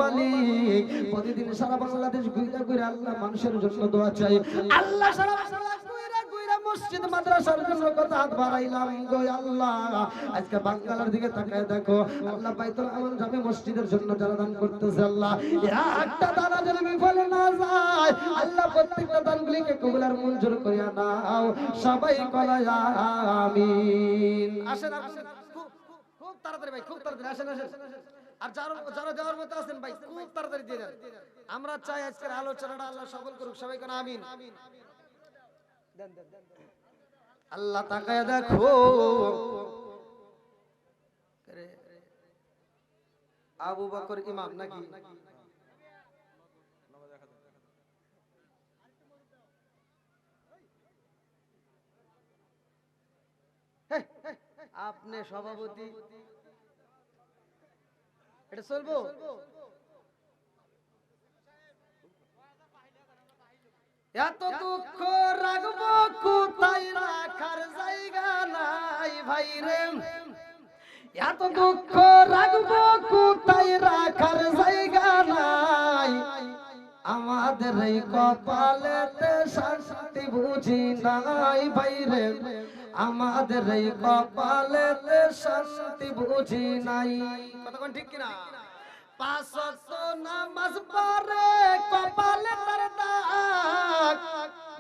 মালিক প্রতিদিন সারা বাংলাদেশ ঘুরে ঘুরে আল্লাহ মানুষের জন্য দোয়া চাই আল্লাহ সারা মসজিদ মাদ্রাসার জন্য কথা হাত বাড়াইলাম গো আল্লাহ আজকে বাঙ্গালার দিকে তাকায় দেখো আল্লাহ বাইতুল আমান জামে মসজিদের জন্য যারা দান করতেছে আল্লাহ একটা দানা যেন বিফলে না যায় আল্লাহ প্রত্যেকটা দানগুলিকে কবুল আর মঞ্জুর করিয়া নাও সবাই বলে আমিন আসেন আসেন খুব তাড়াতাড়ি ভাই খুব তাড়াতাড়ি আসেন আসেন আর যারা দেওয়ার মতো আছেন ভাই খুব তাড়াতাড়ি দিয়ে দেন আমরা চাই আজকের আলোচনাটা আল্লাহ সফল করুক সবাই কোন আমিন দেন দেন আল্লাহ তাকায় দেখো আবু বকর ইমাম নাকি আপনি সভাপতি এটা চলবো এত দুঃখ রাখবো কোথায় রাখার জায়গা নাই ভাই রে এত দুঃখ রাখবো কোথায় রাখার জায়গা নাই আমাদের এই কপালেতে শান্তি বুঝি নাই ভাই রে আমাদের এই কপালেতে শান্তি বুঝি নাই কতক্ষণ ঠিক কিনা পাঁচ ওয়াক্ত নামাজ পড়ে কপালে তার দাগ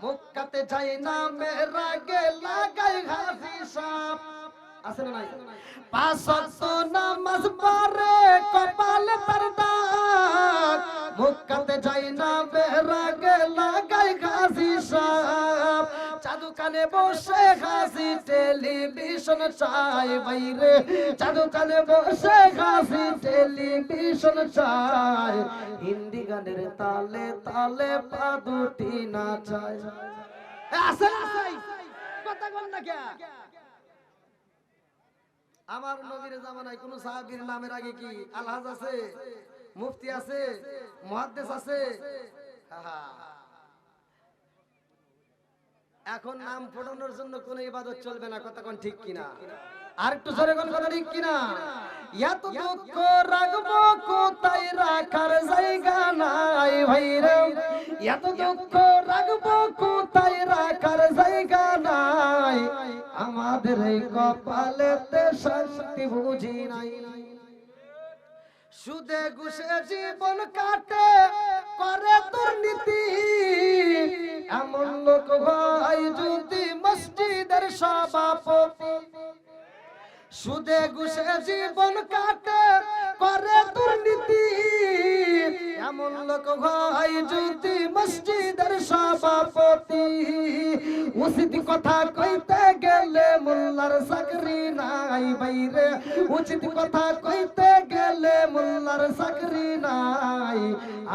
মুক্কাতে যাই না মেরা গে লাগাই হাসি সাপ আছে না নাই পাঁচ ওয়াক্ত নামাজ পড়ে কপালে তার দাগ মুক্কাতে যাই না মেরা গে লাগাই হাসি সাপ জাদু কানে বসে হাসি টেলিভিশন চাই বাইরে জাদু কানে বসে হাসি টেলিভিশন চাই হিন্দি গানের তালে তালে পা দুটি নাচায় আছে না নাই কথা বল না কে আমার নবীর জামানায় কোন সাহাবীর নামের আগে কি আলহাজ আছে মুফতি আছে মুহাদ্দিস আছে এখন নাম ফোটানোর জন্য কোন ইবাদত চলবে না কতক্ষণ ঠিক কিনা আর একটু জোরে কোন কথা ঠিক কিনা এত দুঃখ রাখবো কোথায় রাখার জায়গা নাই ভাই রে এত দুঃখ রাখবো কোথায় রাখার জায়গা নাই আমাদের এই কপালেতে শান্তি বুঝি নাই সুদে ঘুষে জীবন কাটে করে দুর্নীতি এমন লোক ভাই যদি মসজিদের সভাপতি সুদে ঘুষে জীবন কাটে করে দুর্নীতি এমন লোক ভাই যদি মসজিদের সভাপতি উচিত কথা কইতে গেলে মোল্লার চাকরি নাই বাইরে উচিত কথা কইতে গেলে মোল্লার চাকরি নাই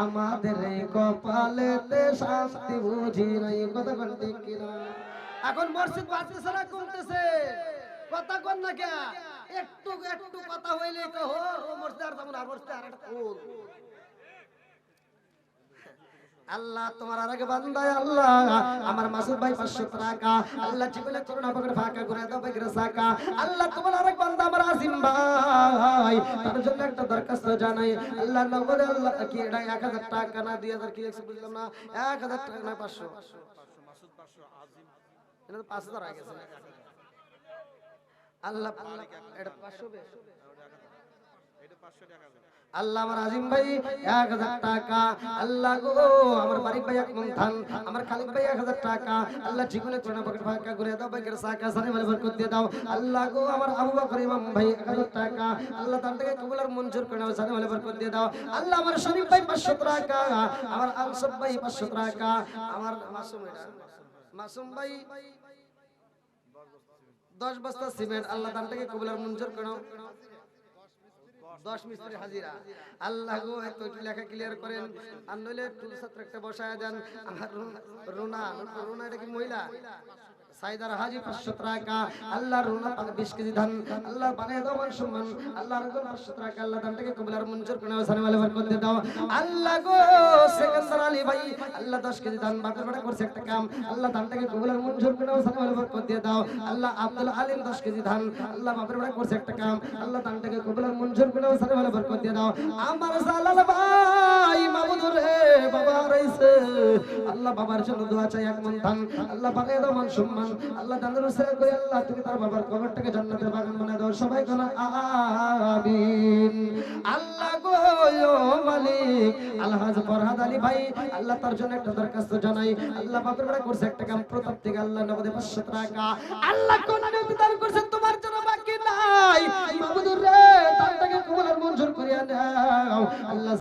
আমাদের এই কপালেতে শান্তি বুঝি নাই কথা কোন ঠিক কিনা এখন মসজিদ বাজতেছে না কমতেছে কথা কোন না কে একটু একটু কথা হইলে কহো ও মসজিদ আর যাবো না মসজিদ আর একটা কোল আল্লাহ তোমার আগে বান্দায় আল্লাহ আমার মাসুদ ভাই 500 টাকা আল্লাহ জীবনে করোনা পকেট ফাঁকা করে দাও বেগরে সাকা আল্লাহ তোমার আরেক বান্দা আমার আজিম ভাই তার জন্য একটা দরখাস্ত জানাই আল্লাহ নগরে আল্লাহ কি এটা 1000 টাকা না 2000 কি লিখছে বুঝলাম না 1000 টাকা না 500 মাসুদ 500 আজিম এটা তো 5000 হয়ে গেছে আল্লাহ এটা 500 বে এটা 500 টাকা আল্লাহ আমার আজিম ভাই 1000 টাকা আল্লাহ গো আমার বারিক ভাই এক মন ধান আমার খালিক ভাই 1000 টাকা আল্লাহ জীবনে করোনা পকেট ফাঁকা করে দাও বেগের সাকা সানি মানে বরকত দিয়ে দাও আল্লাহ গো আমার আবু বকর ইমাম ভাই 1000 টাকা আল্লাহ তার থেকে কবুল আর মঞ্জুর করে নাও সানি মানে বরকত দিয়ে দাও আল্লাহ আমার শরীফ ভাই 500 টাকা আমার আনসব ভাই 500 টাকা আমার মাসুম ভাই 10 বস্তা সিমেন্ট আল্লাহ তার থেকে কবুল আর মঞ্জুর করে নাও 10 মিস্ত্রি হাজিরা আল্লাহ গো একটু লেখা ক্লিয়ার করেন আর নইলে টুল ছাত্র একটা বসায় দেন আমার রুনা এটা কি মহিলা সাইদার হাজি 500 টাকা আল্লাহ রুনা 20 কেজি ধান আল্লাহ বানিয়ে দাও মান সম্মান আল্লাহ রগো 500 টাকা আল্লাহ দানটাকে কবুল আর মঞ্জুর করে নাও সানি ওয়ালা বরকত দিয়ে দাও আল্লাহ গো সেকেন্দার আলী ভাই আল্লাহ 10 কেজি ধান বাটা বাটা করছে একটা কাম আল্লাহ দানটাকে কবুল আর মঞ্জুর করে নাও সানি ওয়ালা বরকত দিয়ে দাও আল্লাহ আব্দুল আলিম 10 কেজি ধান আল্লাহ বাপের বাটা করছে একটা কাম আল্লাহ দানটাকে কবুল আর মঞ্জুর করে নাও সানি ওয়ালা বরকত দিয়ে দাও আমার জালাল ভাই মামুদ রে বাবা রইছে আল্লাহ বাবার জন্য দোয়া চাই এক মন ধান আল্লাহ বানিয়ে দাও মান সম্মান আল্লাহ দানের উসিলা করে আল্লাহ তুমি তার বাবার কবরটাকে জান্নাতের বাগান বানায় দাও সবাই কোন আমিন আল্লাহ গো মালিক আলহাজ ফরহাদ আলী ভাই আল্লাহ তার জন্য একটা দরখাস্ত জানাই আল্লাহ বাপের বাড়ি করছে একটা কাম প্রতাপ থেকে আল্লাহ নগদে 500 টাকা আল্লাহ কোন